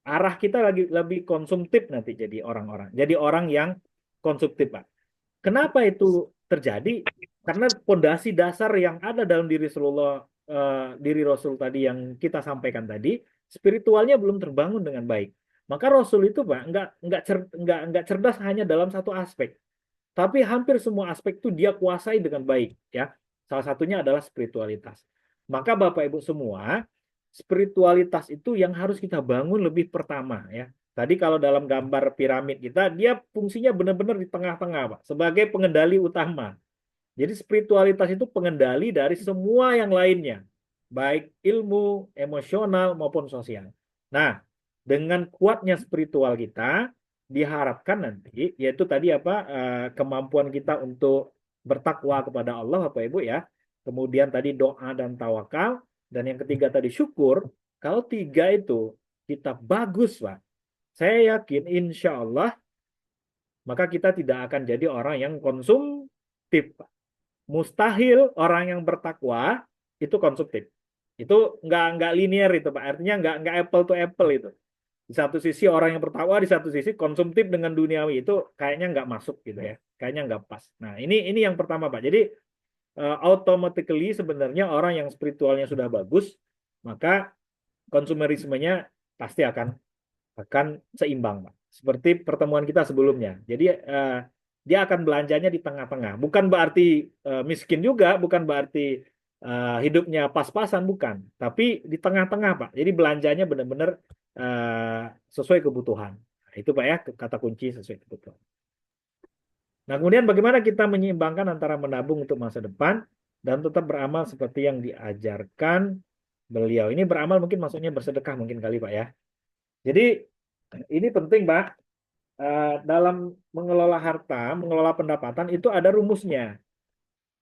[SPEAKER 1] arah kita lagi lebih konsumtif nanti jadi orang-orang. Jadi orang yang konsumtif, Pak. Kenapa itu terjadi? Karena pondasi dasar yang ada dalam diri Rasulullah, diri Rasul tadi yang kita sampaikan tadi, spiritualnya belum terbangun dengan baik. Maka Rasul itu, Pak, nggak cerdas hanya dalam satu aspek, tapi hampir semua aspek itu dia kuasai dengan baik, ya. Salah satunya adalah spiritualitas. Maka Bapak Ibu semua, spiritualitas itu yang harus kita bangun lebih pertama ya. Tadi kalau dalam gambar piramid kita, dia fungsinya benar-benar di tengah-tengah Pak, sebagai pengendali utama. Jadi spiritualitas itu pengendali dari semua yang lainnya, baik ilmu, emosional maupun sosial. Nah, dengan kuatnya spiritual kita, diharapkan nanti, yaitu tadi kemampuan kita untuk bertakwa kepada Allah Bapak Ibu ya. Kemudian tadi doa dan tawakal. Dan yang ketiga tadi syukur. Kalau 3 itu kita bagus Pak, saya yakin insya Allah maka kita tidak akan jadi orang yang konsumtif Pak. Mustahil orang yang bertakwa itu konsumtif. Itu nggak linear itu Pak. Artinya nggak apple to apple itu. Di satu sisi orang yang bertakwa, di satu sisi konsumtif dengan duniawi, itu kayaknya nggak masuk gitu ya. Kayaknya nggak pas. Nah ini yang pertama Pak. Jadi automatically sebenarnya orang yang spiritualnya sudah bagus, maka konsumerismenya pasti akan seimbang, Pak. Seperti pertemuan kita sebelumnya. Jadi dia akan belanjanya di tengah-tengah. Bukan berarti miskin juga, bukan berarti hidupnya pas-pasan, bukan. Tapi di tengah-tengah, Pak. Jadi belanjanya benar-benar sesuai kebutuhan. Nah, itu Pak ya, kata kunci sesuai kebutuhan. Nah, kemudian bagaimana kita menyeimbangkan antara menabung untuk masa depan dan tetap beramal seperti yang diajarkan beliau. Ini beramal mungkin maksudnya bersedekah mungkin kali Pak ya. Jadi ini penting Pak. Dalam mengelola harta, mengelola pendapatan itu ada rumusnya.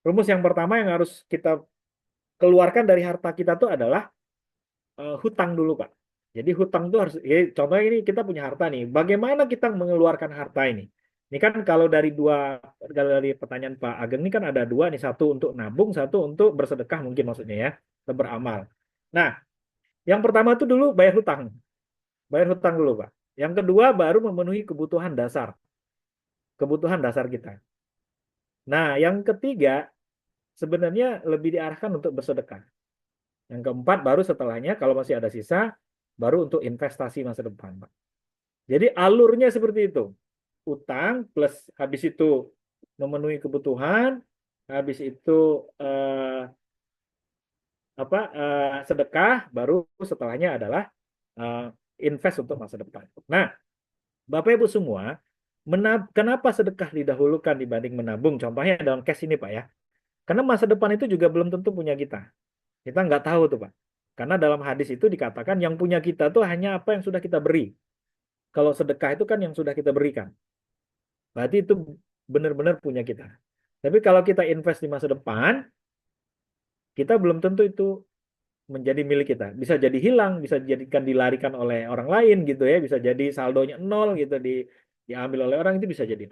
[SPEAKER 1] Rumus yang pertama yang harus kita keluarkan dari harta kita itu adalah hutang dulu Pak. Jadi hutang itu harus, ya, contohnya ini kita punya harta nih. Bagaimana kita mengeluarkan harta ini? Ini kan kalau kalau dari pertanyaan Pak Ageng ini kan ada dua nih, satu untuk nabung, satu untuk bersedekah mungkin maksudnya ya, atau beramal. Nah, yang pertama itu dulu bayar hutang dulu Pak. Yang kedua baru memenuhi kebutuhan dasar kita. Nah, yang ketiga sebenarnya lebih diarahkan untuk bersedekah. Yang keempat baru setelahnya kalau masih ada sisa, baru untuk investasi masa depan Pak. Jadi alurnya seperti itu. Utang plus habis itu memenuhi kebutuhan, habis itu sedekah, baru setelahnya adalah eh, invest untuk masa depan. Nah, Bapak Ibu semua, kenapa sedekah didahulukan dibanding menabung? Contohnya dalam cash ini Pak ya. Karena masa depan itu juga belum tentu punya kita. Kita nggak tahu tuh Pak. Karena dalam hadis itu dikatakan yang punya kita tuh hanya apa yang sudah kita beri. Kalau sedekah itu kan yang sudah kita berikan. Berarti itu benar-benar punya kita. Tapi kalau kita invest di masa depan, kita belum tentu itu menjadi milik kita. Bisa jadi hilang, bisa dijadikan dilarikan oleh orang lain gitu ya, bisa jadi saldonya nol gitu diambil oleh orang itu bisa jadi.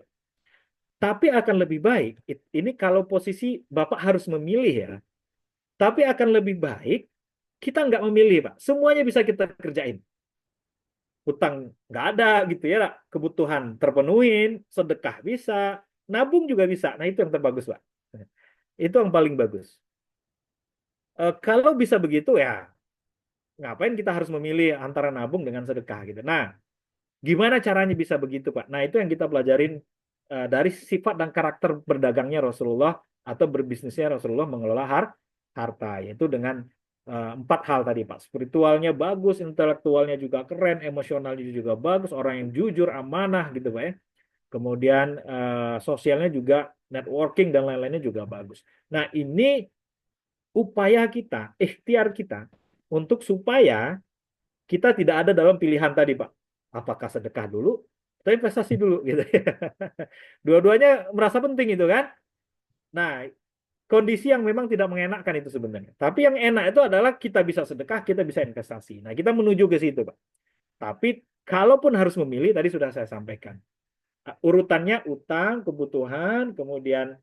[SPEAKER 1] Tapi akan lebih baik, ini kalau posisi Bapak harus memilih ya, tapi akan lebih baik kita nggak memilih Pak. Semuanya bisa kita kerjain. Hutang nggak ada gitu ya, kebutuhan terpenuhin, sedekah bisa, nabung juga bisa. Nah itu yang terbagus Pak. Itu yang paling bagus. Kalau bisa begitu ya, ngapain kita harus memilih antara nabung dengan sedekah gitu. Nah, gimana caranya bisa begitu Pak? Nah itu yang kita pelajarin dari sifat dan karakter berdagangnya Rasulullah atau berbisnisnya Rasulullah mengelola harta, yaitu dengan empat hal tadi Pak. Spiritualnya bagus, intelektualnya juga keren, emosionalnya juga bagus, orang yang jujur, amanah gitu Pak ya. Kemudian sosialnya juga networking dan lain-lainnya juga bagus. Nah ini upaya kita, ikhtiar kita untuk supaya kita tidak ada dalam pilihan tadi Pak. Apakah sedekah dulu atau investasi dulu gitu ya. Dua-duanya merasa penting itu kan. Nah, kondisi yang memang tidak mengenakkan itu sebenarnya. Tapi yang enak itu adalah kita bisa sedekah, kita bisa investasi. Nah, kita menuju ke situ, Pak. Tapi kalaupun harus memilih, tadi sudah saya sampaikan. Urutannya utang, kebutuhan, kemudian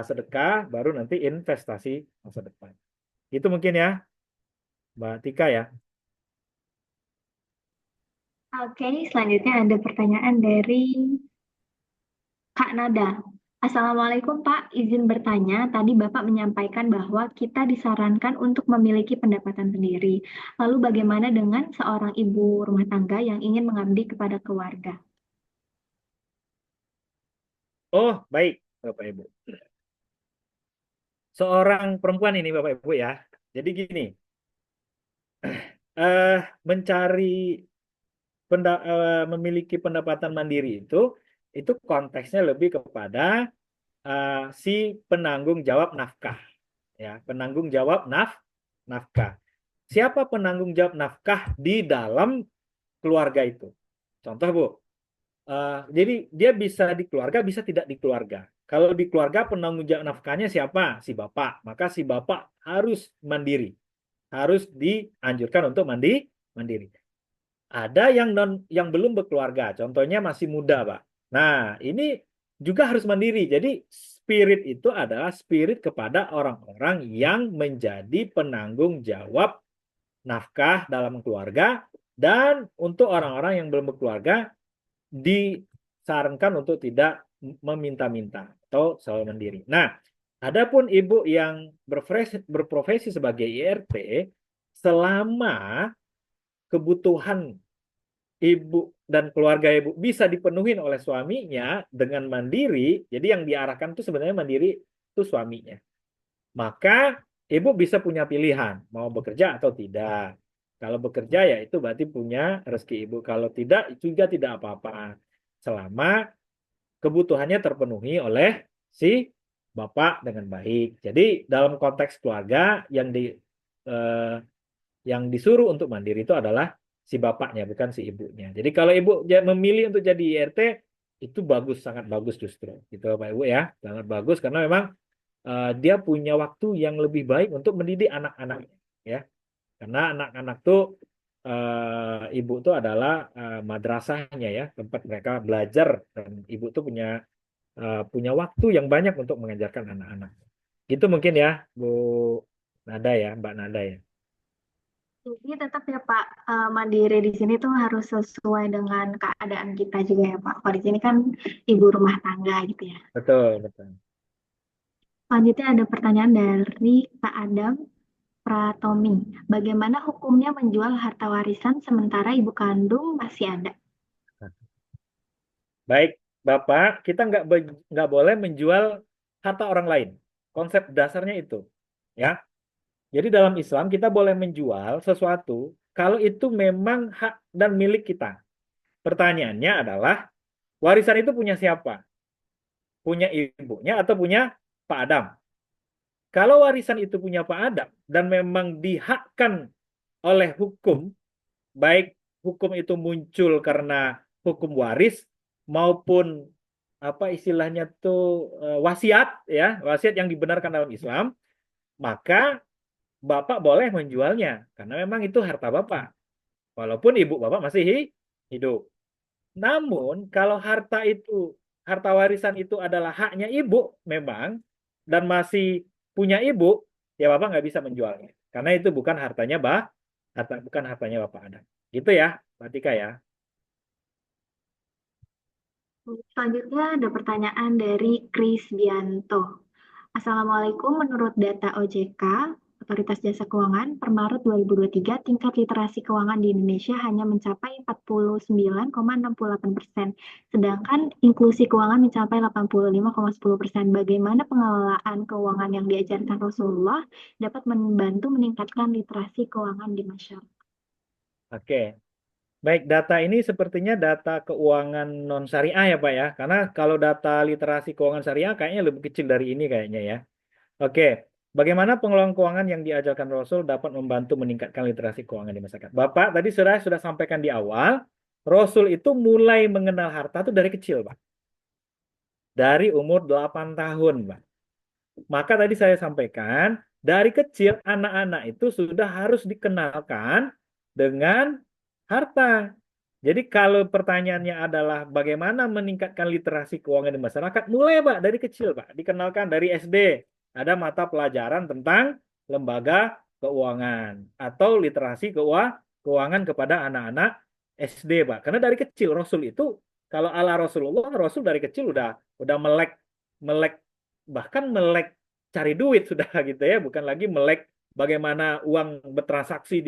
[SPEAKER 1] sedekah, baru nanti investasi masa depan. Itu mungkin ya, Mbak Tika ya.
[SPEAKER 4] Oke, selanjutnya ada pertanyaan dari Kak Nada. Assalamualaikum Pak, izin bertanya. Tadi Bapak menyampaikan bahwa kita disarankan untuk memiliki pendapatan sendiri. Lalu bagaimana dengan seorang ibu rumah tangga yang ingin mengabdi kepada keluarga?
[SPEAKER 1] Oh, baik, Bapak Ibu. Seorang perempuan ini, Bapak Ibu ya. Jadi gini, mencari memiliki pendapatan mandiri itu konteksnya lebih kepada si penanggung jawab nafkah, ya, penanggung jawab nafkah. Siapa penanggung jawab nafkah di dalam keluarga itu? Contoh Bu, jadi dia bisa di keluarga, bisa tidak di keluarga. Kalau di keluarga penanggung jawab nafkahnya siapa? Si bapak. Maka si bapak harus mandiri, harus dianjurkan untuk mandiri. Ada yang belum berkeluarga, contohnya masih muda, Pak. Nah, ini juga harus mandiri. Jadi spirit itu adalah spirit kepada orang-orang yang menjadi penanggung jawab nafkah dalam keluarga, dan untuk orang-orang yang belum berkeluarga disarankan untuk tidak meminta-minta atau selalu mandiri. Nah, adapun ibu yang berprofesi sebagai IRT, selama kebutuhan ibu dan keluarga ibu bisa dipenuhi oleh suaminya dengan mandiri, jadi yang diarahkan itu sebenarnya mandiri itu suaminya. Maka ibu bisa punya pilihan, mau bekerja atau tidak. Kalau bekerja ya itu berarti punya rezeki ibu. Kalau tidak, itu juga tidak apa-apa. Selama kebutuhannya terpenuhi oleh si bapak dengan baik. Jadi dalam konteks keluarga eh, yang disuruh untuk mandiri itu adalah si bapaknya, bukan si ibunya. Jadi kalau ibu memilih untuk jadi IRT, itu bagus, sangat bagus justru. Gitu Pak Ibu ya, sangat bagus karena memang dia punya waktu yang lebih baik untuk mendidik anak-anaknya. Ya, karena anak-anak tuh ibu tuh adalah madrasahnya ya, tempat mereka belajar dan ibu tuh punya waktu yang banyak untuk mengajarkan anak-anak. Gitu mungkin ya, Bu Nada ya, Mbak Nada ya.
[SPEAKER 4] Jadi tetap ya Pak, mandiri di sini tuh harus sesuai dengan keadaan kita juga ya Pak. Kalau di sini kan ibu rumah tangga gitu ya.
[SPEAKER 1] Betul, betul.
[SPEAKER 4] Selanjutnya ada pertanyaan dari Kak Adam Pratomi. Bagaimana hukumnya menjual harta warisan sementara ibu kandung masih ada?
[SPEAKER 1] Baik, Bapak, kita nggak boleh menjual harta orang lain. Konsep dasarnya itu, ya. Jadi dalam Islam kita boleh menjual sesuatu kalau itu memang hak dan milik kita. Pertanyaannya adalah warisan itu punya siapa? Punya ibunya atau punya Pak Adam? Kalau warisan itu punya Pak Adam dan memang dihakkan oleh hukum, baik hukum itu muncul karena hukum waris maupun apa istilahnya tuh wasiat ya, wasiat yang dibenarkan dalam Islam, maka Bapak boleh menjualnya karena memang itu harta Bapak. Walaupun ibu Bapak masih hidup. Namun kalau harta warisan itu adalah haknya ibu memang dan masih punya ibu, ya Bapak nggak bisa menjualnya. Karena itu bukan bukan hartanya Bapak Adam. Gitu ya, Pak Tika ya.
[SPEAKER 4] Selanjutnya ada pertanyaan dari Kris Bianto. Assalamualaikum, menurut data OJK, Otoritas Jasa Keuangan, per Maret 2023, tingkat literasi keuangan di Indonesia hanya mencapai 49,68%, sedangkan inklusi keuangan mencapai 85,10%. Bagaimana pengelolaan keuangan yang diajarkan Rasulullah dapat membantu meningkatkan literasi keuangan di masyarakat?
[SPEAKER 1] Oke. Baik, data ini sepertinya data keuangan non syariah ya Pak ya. Karena kalau data literasi keuangan syariah kayaknya lebih kecil dari ini kayaknya ya. Oke, bagaimana pengelolaan keuangan yang diajarkan Rasul dapat membantu meningkatkan literasi keuangan di masyarakat? Bapak tadi sudah sampaikan di awal, Rasul itu mulai mengenal harta itu dari kecil, Pak. Dari umur 8 tahun, Pak. Maka tadi saya sampaikan, dari kecil anak-anak itu sudah harus dikenalkan dengan harta. Jadi kalau pertanyaannya adalah bagaimana meningkatkan literasi keuangan di masyarakat, mulai Pak dari kecil Pak, dikenalkan dari SD. Ada mata pelajaran tentang lembaga keuangan atau literasi keuangan kepada anak-anak SD Pak. Karena dari kecil Rasul itu kalau ala Rasulullah, Rasul dari kecil udah melek melek bahkan melek cari duit sudah gitu ya, bukan lagi melek bagaimana uang bertransaksi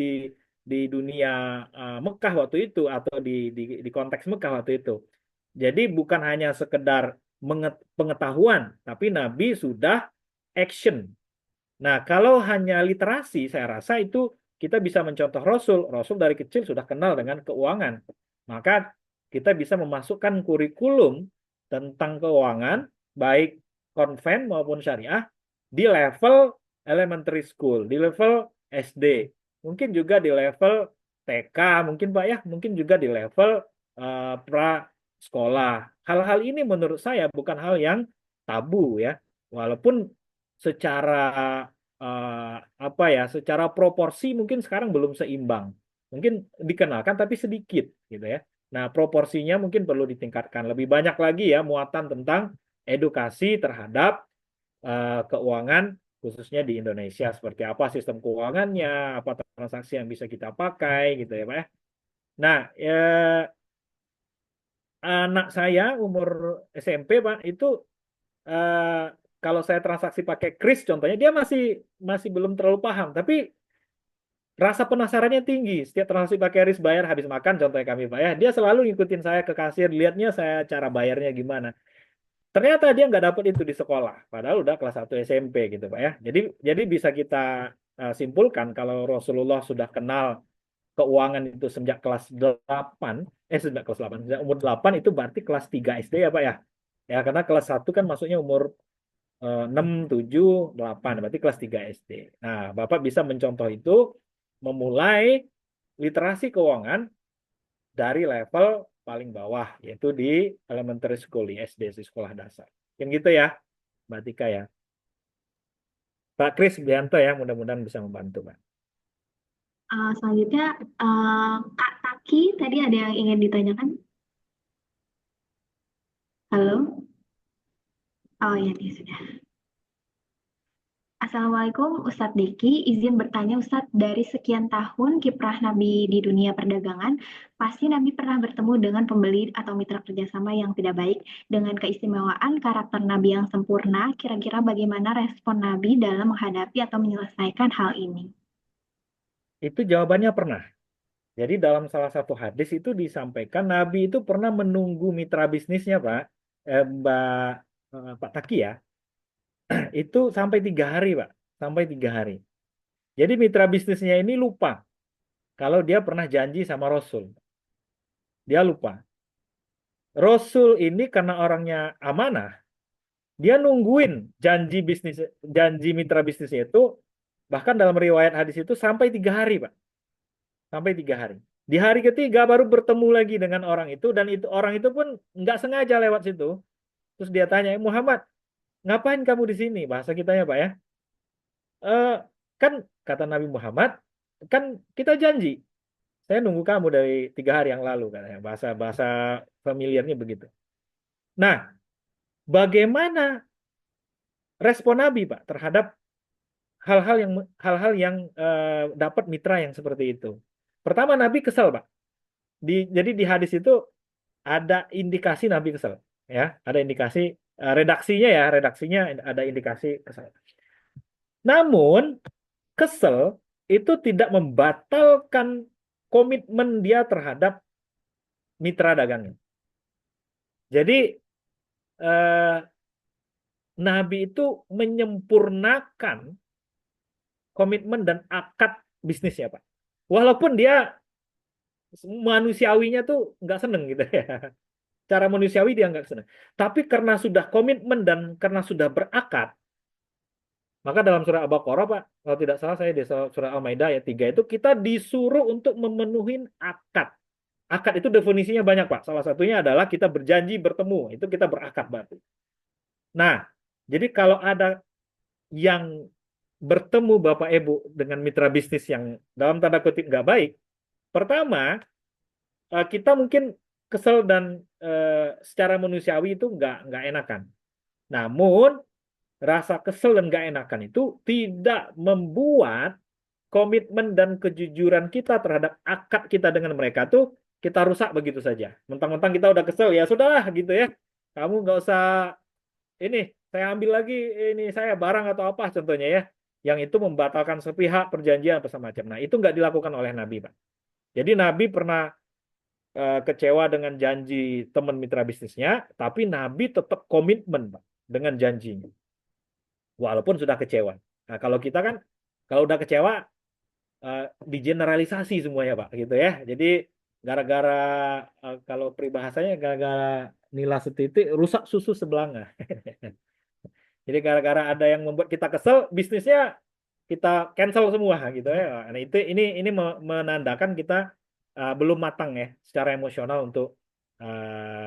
[SPEAKER 1] di dunia Mekah waktu itu atau di konteks Mekah waktu itu. Jadi bukan hanya sekedar pengetahuan, tapi Nabi sudah action. Nah, kalau hanya literasi, saya rasa itu kita bisa mencontoh Rasul. Rasul dari kecil sudah kenal dengan keuangan. Maka kita bisa memasukkan kurikulum tentang keuangan, baik konven maupun syariah, di level elementary school, di level SD. Mungkin juga di level TK, mungkin Pak ya, mungkin juga di level pra sekolah. Hal-hal ini menurut saya bukan hal yang tabu ya. Walaupun secara apa ya, secara proporsi mungkin sekarang belum seimbang. Mungkin dikenalkan tapi sedikit gitu ya. Nah, proporsinya mungkin perlu ditingkatkan. Lebih banyak lagi ya muatan tentang edukasi terhadap keuangan khususnya di Indonesia seperti apa sistem keuangannya, apa transaksi yang bisa kita pakai gitu ya, Pak ya. Nah, anak saya umur SMP, Pak, itu eh, kalau saya transaksi pakai kris contohnya dia masih masih belum terlalu paham, tapi rasa penasarannya tinggi. Setiap transaksi pakai kris bayar habis makan, contohnya kami Pak ya, dia selalu ngikutin saya ke kasir, lihatnya saya cara bayarnya gimana. Ternyata dia nggak dapet itu di sekolah, padahal udah kelas 1 SMP gitu Pak ya. Jadi bisa kita simpulkan kalau Rasulullah sudah kenal keuangan itu sejak kelas 8, sejak kelas 8, sejak umur 8 itu berarti kelas 3 SD ya Pak ya. Ya, karena kelas 1 kan masuknya umur 6, 7, 8, berarti kelas 3 SD. Nah, Bapak bisa mencontoh itu memulai literasi keuangan dari level paling bawah, yaitu di elementary school, di SD, di sekolah dasar. Yang gitu ya, Mbak Tika ya. Pak Kris Bianto ya, mudah-mudahan bisa membantu, Pak.
[SPEAKER 4] Selanjutnya, Kak Taki, tadi ada yang ingin ditanyakan? Halo? Oh iya, dia sudah. Assalamualaikum Ustadz Diki, izin bertanya Ustadz, dari sekian tahun kiprah Nabi di dunia perdagangan, pasti Nabi pernah bertemu dengan pembeli atau mitra kerjasama yang tidak baik. Dengan keistimewaan karakter Nabi yang sempurna, kira-kira bagaimana respon Nabi dalam menghadapi atau menyelesaikan hal ini?
[SPEAKER 1] Itu jawabannya pernah. Jadi dalam salah satu hadis itu disampaikan Nabi itu pernah menunggu mitra bisnisnya, Pak, Pak Taki ya, itu sampai 3 hari, Pak, sampai 3 hari. Jadi mitra bisnisnya ini lupa kalau dia pernah janji sama Rasul. Dia lupa. Rasul ini karena orangnya amanah, dia nungguin janji mitra bisnisnya itu, bahkan dalam riwayat hadis itu sampai 3 hari, Pak. Sampai 3 hari. Di hari ketiga baru bertemu lagi dengan orang itu, dan itu orang itu pun nggak sengaja lewat situ. Terus dia tanya, Muhammad, ngapain kamu di sini? Bahasa kitanya, Pak ya. "Eh, kan kata Nabi Muhammad, kan kita janji. Saya nunggu kamu dari 3 hari yang lalu," katanya. Bahasa familiarnya begitu. Nah, bagaimana respon Nabi, Pak, terhadap hal-hal yang dapat mitra yang seperti itu? Pertama, Nabi kesel, Pak. Jadi di hadis itu ada indikasi Nabi kesel, ya, ada indikasi redaksinya ada indikasi kesel. Namun kesel itu tidak membatalkan komitmen dia terhadap mitra dagangnya. Jadi eh, Nabi itu menyempurnakan komitmen dan akad bisnisnya, Pak. Walaupun dia manusiawinya tuh nggak seneng gitu ya. Cara manusiawi dia nggak seneng. Tapi karena sudah komitmen dan karena sudah berakad, maka dalam surah Al-Baqarah, Pak, kalau tidak salah saya di surah Al-Maidah ayat 3 itu kita disuruh untuk memenuhi akad. Akad itu definisinya banyak, Pak. Salah satunya adalah kita berjanji bertemu. Itu kita berakad berarti. Nah, jadi kalau ada yang bertemu Bapak Ibu dengan mitra bisnis yang dalam tanda kutip nggak baik, pertama, kita mungkin kesel dan secara manusiawi itu nggak enakan. Namun rasa kesel dan nggak enakan itu tidak membuat komitmen dan kejujuran kita terhadap akad kita dengan mereka tuh kita rusak begitu saja. Mentang-mentang kita udah kesel, ya sudahlah gitu ya. Kamu nggak usah ini, saya ambil lagi ini saya barang atau apa contohnya ya. Yang itu membatalkan sepihak perjanjian apa semacam. Nah, itu nggak dilakukan oleh Nabi, Pak. Jadi Nabi pernah kecewa dengan janji teman mitra bisnisnya, tapi Nabi tetap komitmen, Pak, dengan janjinya. Walaupun sudah kecewa. Nah, kalau kita kan, kalau udah kecewa, digeneralisasi semuanya, Pak, gitu ya. Jadi gara-gara kalau peribahasanya gara-gara nila setitik rusak susu sebelanga. Jadi gara-gara ada yang membuat kita kesel, bisnisnya kita cancel semua gitu ya. Nah, ini menandakan kita belum matang ya secara emosional untuk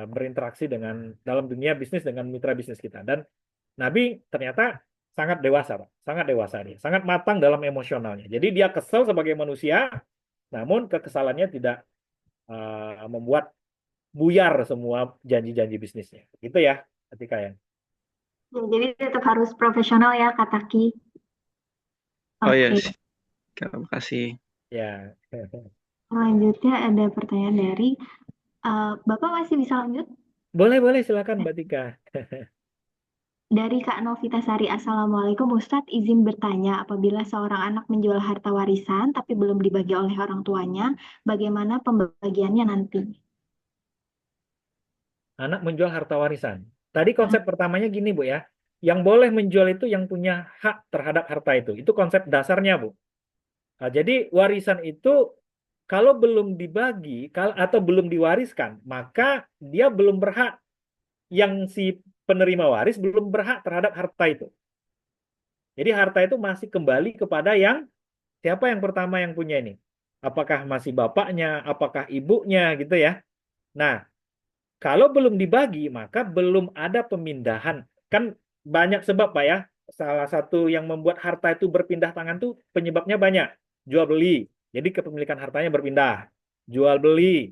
[SPEAKER 1] berinteraksi dengan dalam dunia bisnis dengan mitra bisnis kita. Dan Nabi ternyata sangat dewasa, Pak. Sangat dewasa dia. Sangat matang dalam emosionalnya. Jadi dia kesel sebagai manusia, namun kekesalannya tidak membuat buyar semua janji-janji bisnisnya. Gitu ya, ketika ya.
[SPEAKER 4] Jadi tetap harus profesional ya, Kak Taki.
[SPEAKER 2] Oh
[SPEAKER 4] Oke.
[SPEAKER 2] iya, terima kasih.
[SPEAKER 1] Ya.
[SPEAKER 4] Selanjutnya ada pertanyaan dari Bapak masih bisa lanjut?
[SPEAKER 1] Boleh, silakan Mbak Tika.
[SPEAKER 4] Dari Kak Novitasari, Assalamualaikum Ustadz, izin bertanya, apabila seorang anak menjual harta warisan tapi belum dibagi oleh orang tuanya, bagaimana pembagiannya nanti?
[SPEAKER 1] Anak menjual harta warisan. Tadi konsep pertamanya gini, Bu ya. Yang boleh menjual itu yang punya hak terhadap harta itu. Itu konsep dasarnya, Bu. Nah, jadi warisan itu kalau belum dibagi atau belum diwariskan, maka dia belum berhak. Yang si penerima waris belum berhak terhadap harta itu. Jadi harta itu masih kembali kepada siapa yang pertama yang punya ini. Apakah masih bapaknya, apakah ibunya gitu ya. Nah, kalau belum dibagi, maka belum ada pemindahan. Kan banyak sebab, Pak ya. Salah satu yang membuat harta itu berpindah tangan tuh penyebabnya banyak. Jual beli. Jadi kepemilikan hartanya berpindah. Jual beli.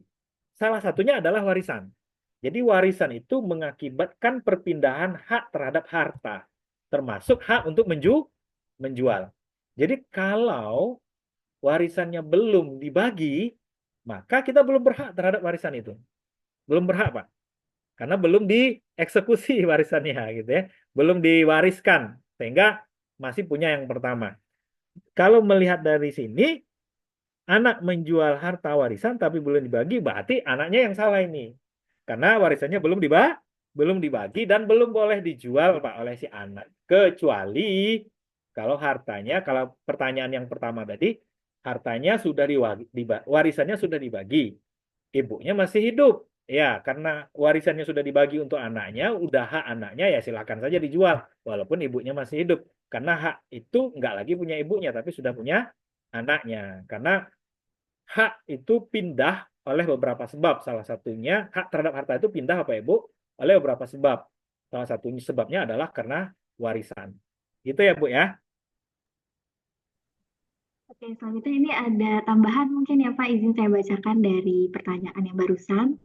[SPEAKER 1] Salah satunya adalah warisan. Jadi warisan itu mengakibatkan perpindahan hak terhadap harta. Termasuk hak untuk menjual. Jadi kalau warisannya belum dibagi, maka kita belum berhak terhadap warisan itu. Belum berhak, Pak. Karena belum dieksekusi warisannya gitu ya. Belum diwariskan sehingga masih punya yang pertama. Kalau melihat dari sini, anak menjual harta warisan tapi belum dibagi, berarti anaknya yang salah ini. Karena warisannya belum dibagi dan belum boleh dijual, Pak, oleh si anak. Kecuali kalau hartanya, kalau pertanyaan yang pertama tadi, hartanya sudah warisannya sudah dibagi, ibunya masih hidup. Ya, karena warisannya sudah dibagi untuk anaknya, udah hak anaknya ya silakan saja dijual, walaupun ibunya masih hidup. Karena hak itu nggak lagi punya ibunya, tapi sudah punya anaknya. Karena hak itu pindah oleh beberapa sebab. Salah satunya hak terhadap harta itu pindah Bapak Ibu oleh beberapa sebab. Salah satunya sebabnya adalah karena warisan. Gitu ya Bu ya.
[SPEAKER 4] Oke, selanjutnya ini ada tambahan mungkin ya Pak, izin saya bacakan dari pertanyaan yang barusan.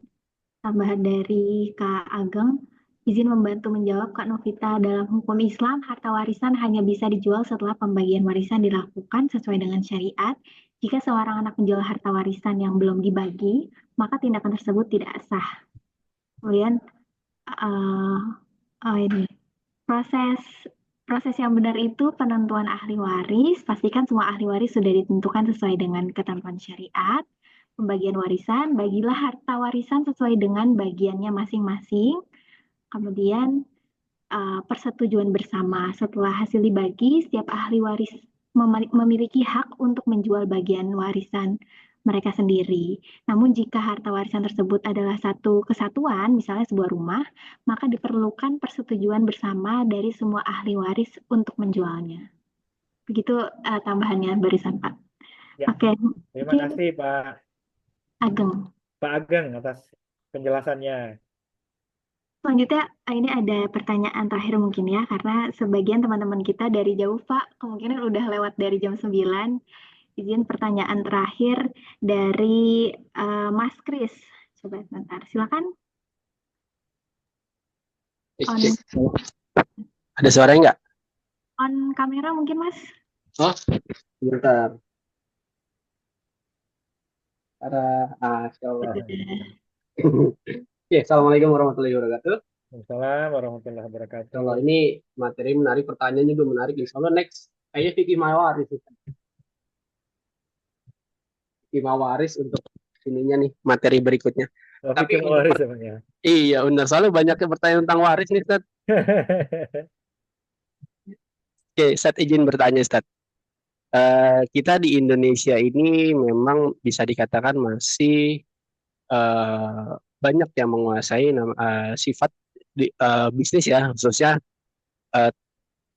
[SPEAKER 4] Tambahan dari Kak Ageng, izin membantu menjawab Kak Novita, dalam hukum Islam, harta warisan hanya bisa dijual setelah pembagian warisan dilakukan sesuai dengan syariat. Jika seorang anak menjual harta warisan yang belum dibagi, maka tindakan tersebut tidak sah. Kemudian, uh, ini proses proses yang benar itu penentuan ahli waris. Pastikan semua ahli waris sudah ditentukan sesuai dengan ketentuan syariat. Pembagian warisan, bagilah harta warisan sesuai dengan bagiannya masing-masing. Kemudian persetujuan bersama. Setelah hasil dibagi, setiap ahli waris memiliki hak untuk menjual bagian warisan mereka sendiri. Namun jika harta warisan tersebut adalah satu kesatuan, misalnya sebuah rumah, maka diperlukan persetujuan bersama dari semua ahli waris untuk menjualnya. Begitu tambahannya barusan, Pak.
[SPEAKER 1] Ya,
[SPEAKER 4] Oke,
[SPEAKER 1] terima kasih
[SPEAKER 4] Ageng.
[SPEAKER 1] Pak Ageng atas penjelasannya.
[SPEAKER 4] Selanjutnya, ini ada pertanyaan terakhir mungkin ya, karena sebagian teman-teman kita dari jauh, Pak, kemungkinan udah lewat dari jam 9. Izin pertanyaan terakhir dari Mas Kris. Coba sebentar, silakan. On,
[SPEAKER 5] Ada suaranya nggak?
[SPEAKER 4] on kamera mungkin, Mas.
[SPEAKER 5] Oh, sebentar. Masya Allah. Oke, Assalamualaikum warahmatullahi wabarakatuh.
[SPEAKER 1] Assalamualaikum warahmatullahi wabarakatuh.
[SPEAKER 5] Kalau ini materi menarik, pertanyaannya juga menarik. Insya Allah next, kayaknya fikih mawaris. Fikih mawaris untuk ininya nih, materi berikutnya. Tapi
[SPEAKER 1] Fikih waris sebenarnya.
[SPEAKER 5] iya, benar. Soalnya banyak pertanyaan tentang waris nih, Ustaz. Oke, Ustaz izin bertanya, Ustaz. Kita di Indonesia ini memang bisa dikatakan masih banyak yang menguasai sifat bisnis ya, khususnya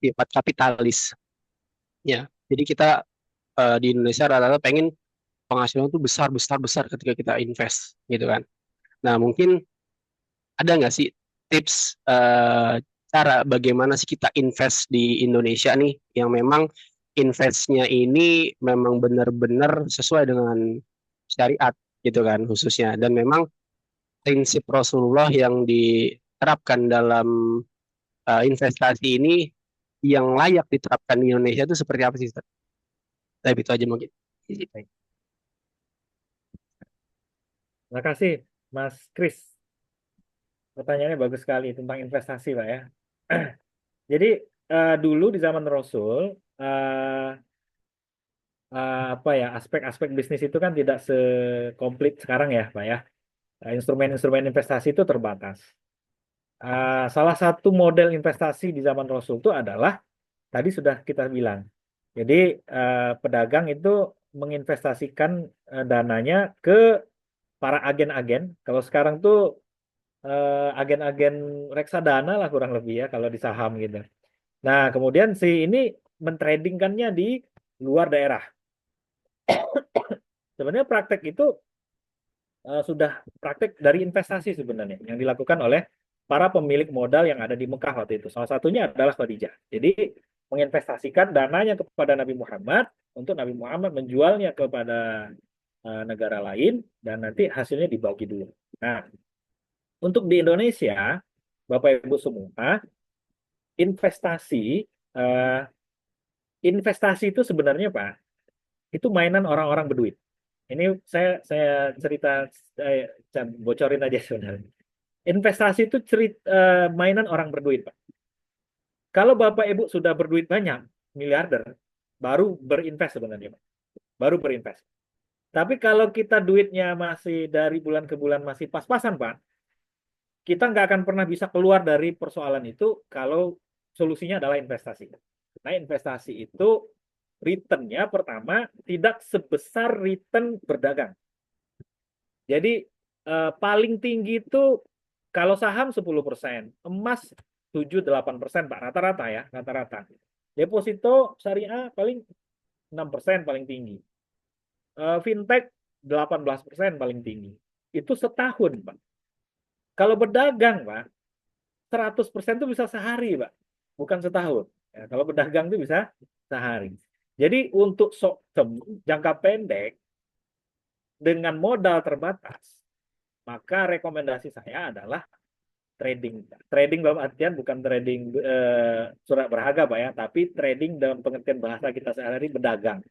[SPEAKER 5] sifat kapitalis. Ya, jadi kita di Indonesia rata-rata pengen penghasilan itu besar besar besar ketika kita invest, gitu kan. Nah, mungkin ada nggak sih tips cara bagaimana sih kita invest di Indonesia nih yang memang investnya ini memang benar-benar sesuai dengan syariat gitu kan khususnya, dan memang prinsip Rasulullah yang diterapkan dalam investasi ini yang layak diterapkan di Indonesia itu seperti apa sih, Ustaz? Tapi itu aja mungkin.
[SPEAKER 1] Baik. Terima kasih Mas Kris. Pertanyaannya bagus sekali tentang investasi, Pak ya. Jadi dulu di zaman Rasul eh, apa ya, aspek-aspek bisnis itu kan tidak sekomplit sekarang ya, Pak ya. Instrumen-instrumen investasi itu terbatas. Salah satu model investasi di zaman Rasul itu adalah tadi sudah kita bilang. Jadi pedagang itu menginvestasikan dananya ke para agen-agen. Kalau sekarang tuh agen-agen reksadana lah kurang lebih ya kalau di saham gitu. Nah, kemudian si ini mentradingkannya di luar daerah. Sebenarnya praktek itu sudah praktek dari investasi sebenarnya yang dilakukan oleh para pemilik modal yang ada di Mekah waktu itu. Salah satunya adalah Khadijah. Jadi menginvestasikan dananya kepada Nabi Muhammad untuk Nabi Muhammad menjualnya kepada negara lain dan nanti hasilnya dibagi dulu. Nah, untuk di Indonesia, Bapak Ibu semua, investasi eh, investasi itu sebenarnya Pak, itu mainan orang-orang berduit. Ini saya cerita bocorin aja sebenarnya. Investasi itu mainan orang berduit, Pak. Kalau Bapak Ibu sudah berduit banyak, miliarder, baru berinvest sebenarnya, Pak. Baru berinvest. Tapi kalau kita duitnya masih dari bulan ke bulan masih pas-pasan, Pak, kita nggak akan pernah bisa keluar dari persoalan itu kalau solusinya adalah investasi. Nah, investasi itu return-nya pertama tidak sebesar return berdagang. Jadi paling tinggi itu kalau saham 10%, emas 7-8% Pak, rata-rata ya, rata-rata. Deposito syariah paling 6% paling tinggi. Fintech 18% paling tinggi. Itu setahun, Pak. Kalau berdagang, Pak, 100% itu bisa sehari, Pak. Bukan setahun. Ya, kalau berdagang itu bisa sehari. Jadi untuk jangka pendek dengan modal terbatas, maka rekomendasi saya adalah trading. Trading dalam artian bukan trading surat berharga, Pak ya, tapi trading dalam pengertian bahasa kita sehari-hari berdagang.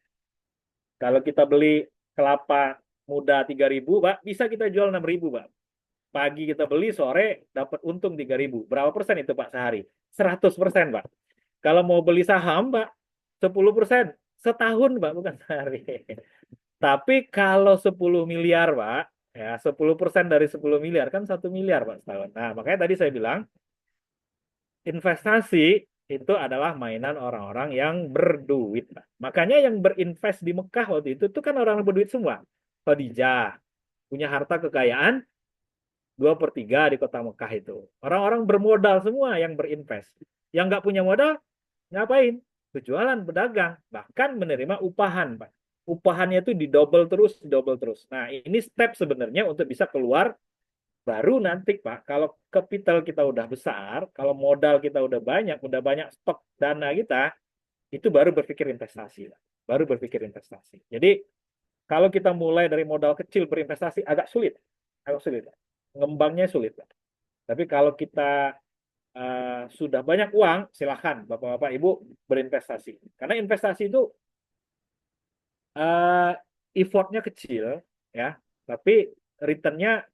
[SPEAKER 1] Kalau kita beli kelapa muda 3.000, Pak, bisa kita jual 6.000, Pak. Pagi kita beli, sore dapat untung 3.000. Berapa persen itu, Pak, sehari? 100%, Pak. Kalau mau beli saham, Pak, 10%. Setahun, Pak, bukan sehari. Tapi kalau 10 miliar, Pak, ya 10% dari 10 miliar kan 1 miliar, Pak, setahun. Nah, makanya tadi saya bilang, investasi itu adalah mainan orang-orang yang berduit, Pak. Makanya yang berinvest di Mekah waktu itu kan orang berduit semua. Khadijah punya harta kekayaan 2/3 di kota Mekah itu. Orang-orang bermodal semua yang berinvest. Yang nggak punya modal, ngapain? Berjualan, berdagang, bahkan menerima upahan, Pak. Upahannya itu didouble terus, didouble terus. Nah, ini step sebenarnya untuk bisa keluar. Baru nanti, Pak, kalau kapital kita udah besar, kalau modal kita udah banyak stok dana kita, itu baru berpikir investasi, Pak. Baru berpikir investasi. Jadi, kalau kita mulai dari modal kecil berinvestasi, agak sulit. Agak sulit, Pak. Ngembangnya sulit, Pak. Tapi kalau kita sudah banyak uang, silahkan Bapak-Bapak Ibu berinvestasi. Karena investasi itu effortnya kecil, ya, tapi returnnya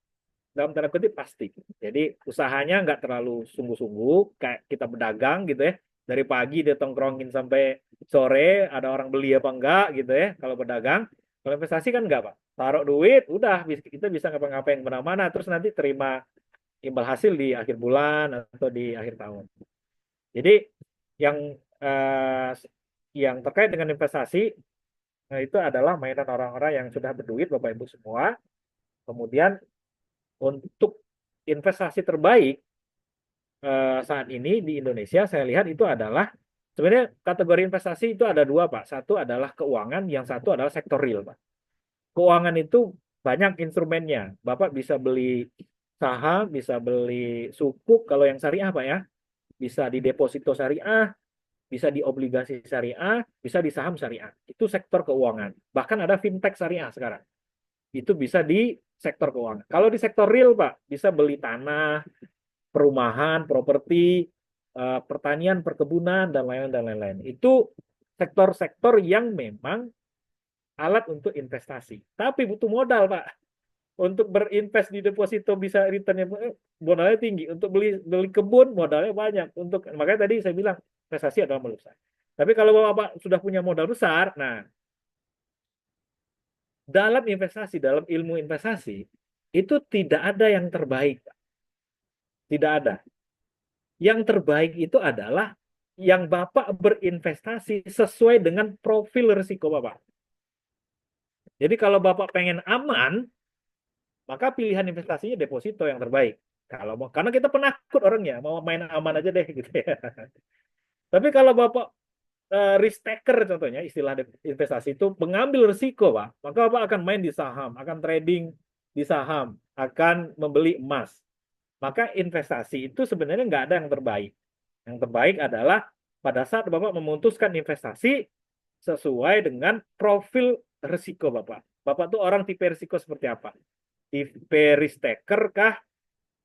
[SPEAKER 1] dalam tanda kutip pasti. Jadi usahanya nggak terlalu sungguh-sungguh, kayak kita berdagang gitu ya. Dari pagi dia tongkrongin sampai sore, ada orang beli apa enggak gitu ya, kalau berdagang. Kalau investasi kan enggak, Pak. Taruh duit, udah kita bisa ngapa-ngapain kemana-mana, terus nanti terima imbal hasil di akhir bulan atau di akhir tahun. Jadi yang eh, yang terkait dengan investasi itu adalah mainan orang-orang yang sudah berduit, Bapak Ibu semua. Kemudian untuk investasi terbaik saat ini di Indonesia saya lihat itu adalah sebenarnya kategori investasi itu ada dua, Pak. Satu adalah keuangan, yang satu adalah sektor real, Pak. Keuangan itu banyak instrumennya. Bapak bisa beli saham, bisa beli sukuk kalau yang syariah, Pak ya. Bisa di deposito syariah, bisa di obligasi syariah, bisa di saham syariah. Itu sektor keuangan. Bahkan ada fintech syariah sekarang. Itu bisa di sektor keuangan. Kalau di sektor real, Pak, bisa beli tanah, perumahan, properti, pertanian, perkebunan, dan lain-lain. Itu sektor-sektor yang memang alat untuk investasi. Tapi butuh modal, Pak. Untuk berinvest di deposito bisa returnnya modalnya tinggi. Untuk beli kebun modalnya banyak. Makanya tadi saya bilang investasi adalah modal besar. Tapi kalau Bapak sudah punya modal besar, nah dalam investasi, dalam ilmu investasi itu tidak ada yang terbaik, Pak. Tidak ada. Yang terbaik itu adalah yang Bapak berinvestasi sesuai dengan profil risiko Bapak. Jadi kalau Bapak pengen aman, maka pilihan investasinya deposito yang terbaik. Karena kita penakut orangnya, mau main aman aja deh gitu ya. Tapi kalau Bapak risk taker contohnya, istilah investasi itu pengambil risiko, Pak, maka Bapak akan main di saham, akan trading di saham, akan membeli emas. Maka investasi itu sebenarnya nggak ada yang terbaik. Yang terbaik adalah pada saat Bapak memutuskan investasi sesuai dengan profil risiko Bapak. Bapak tuh orang tipe risiko seperti apa? Tipe risk taker kah?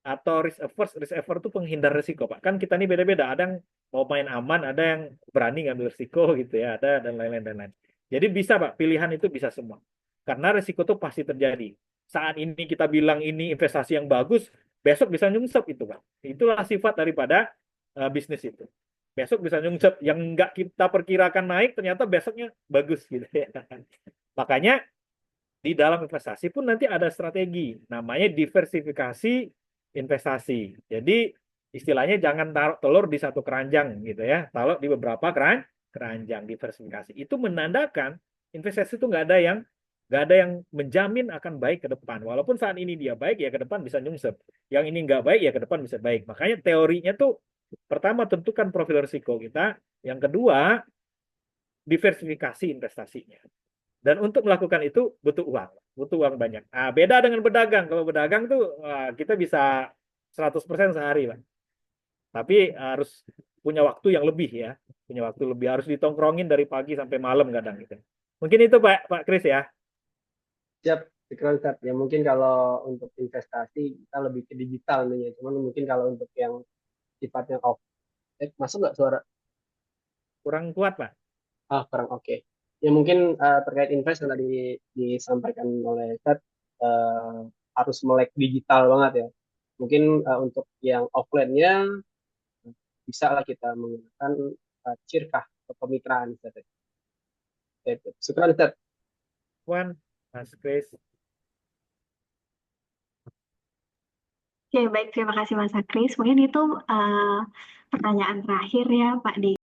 [SPEAKER 1] Atau risk averse? Risk averse itu penghindar risiko, Pak. Kan kita ini beda-beda. Ada yang mau main aman, ada yang berani ngambil risiko gitu ya, ada dan lain-lain dan lain. Jadi bisa, Pak, pilihan itu bisa semua. Karena risiko itu pasti terjadi. Saat ini kita bilang ini investasi yang bagus, besok bisa nyungsep itu, Pak. Itulah sifat daripada bisnis itu. Besok bisa nyungsep, yang nggak kita perkirakan naik, ternyata besoknya bagus gitu ya. Makanya di dalam investasi pun nanti ada strategi, namanya diversifikasi investasi. Jadi istilahnya jangan taruh telur di satu keranjang gitu ya, taruh di beberapa keranjang, diversifikasi. Itu menandakan investasi itu nggak ada yang menjamin akan baik ke depan. Walaupun saat ini dia baik, ya ke depan bisa nyungsep. Yang ini nggak baik, ya ke depan bisa baik. Makanya teorinya tuh pertama tentukan profil risiko kita, yang kedua diversifikasi investasinya. Dan untuk melakukan itu butuh uang banyak. Nah, beda dengan berdagang. Kalau berdagang tuh kita bisa 100% sehari, Pak. Tapi harus punya waktu yang lebih ya. Punya waktu lebih, harus ditongkrongin dari pagi sampai malam kadang gitu. Mungkin itu Pak Kris ya.
[SPEAKER 5] Siap, Ustaz. Ya mungkin kalau untuk investasi kita lebih ke digital nih ya. Cuman mungkin kalau untuk yang sifatnya off, masuk nggak suara?
[SPEAKER 1] Kurang kuat, Pak.
[SPEAKER 5] Kurang oke. Ya mungkin terkait invest yang tadi disampaikan oleh Ustaz, harus melek digital banget ya. Mungkin untuk yang offline-nya bisa lah kita menggunakan cirkah atau kemitraan Ustaz. Syukran Ustaz.
[SPEAKER 1] Wan, Mas Kris.
[SPEAKER 4] Oke, baik. Terima kasih Mas Kris. Mungkin itu pertanyaan terakhir ya Pak Diki.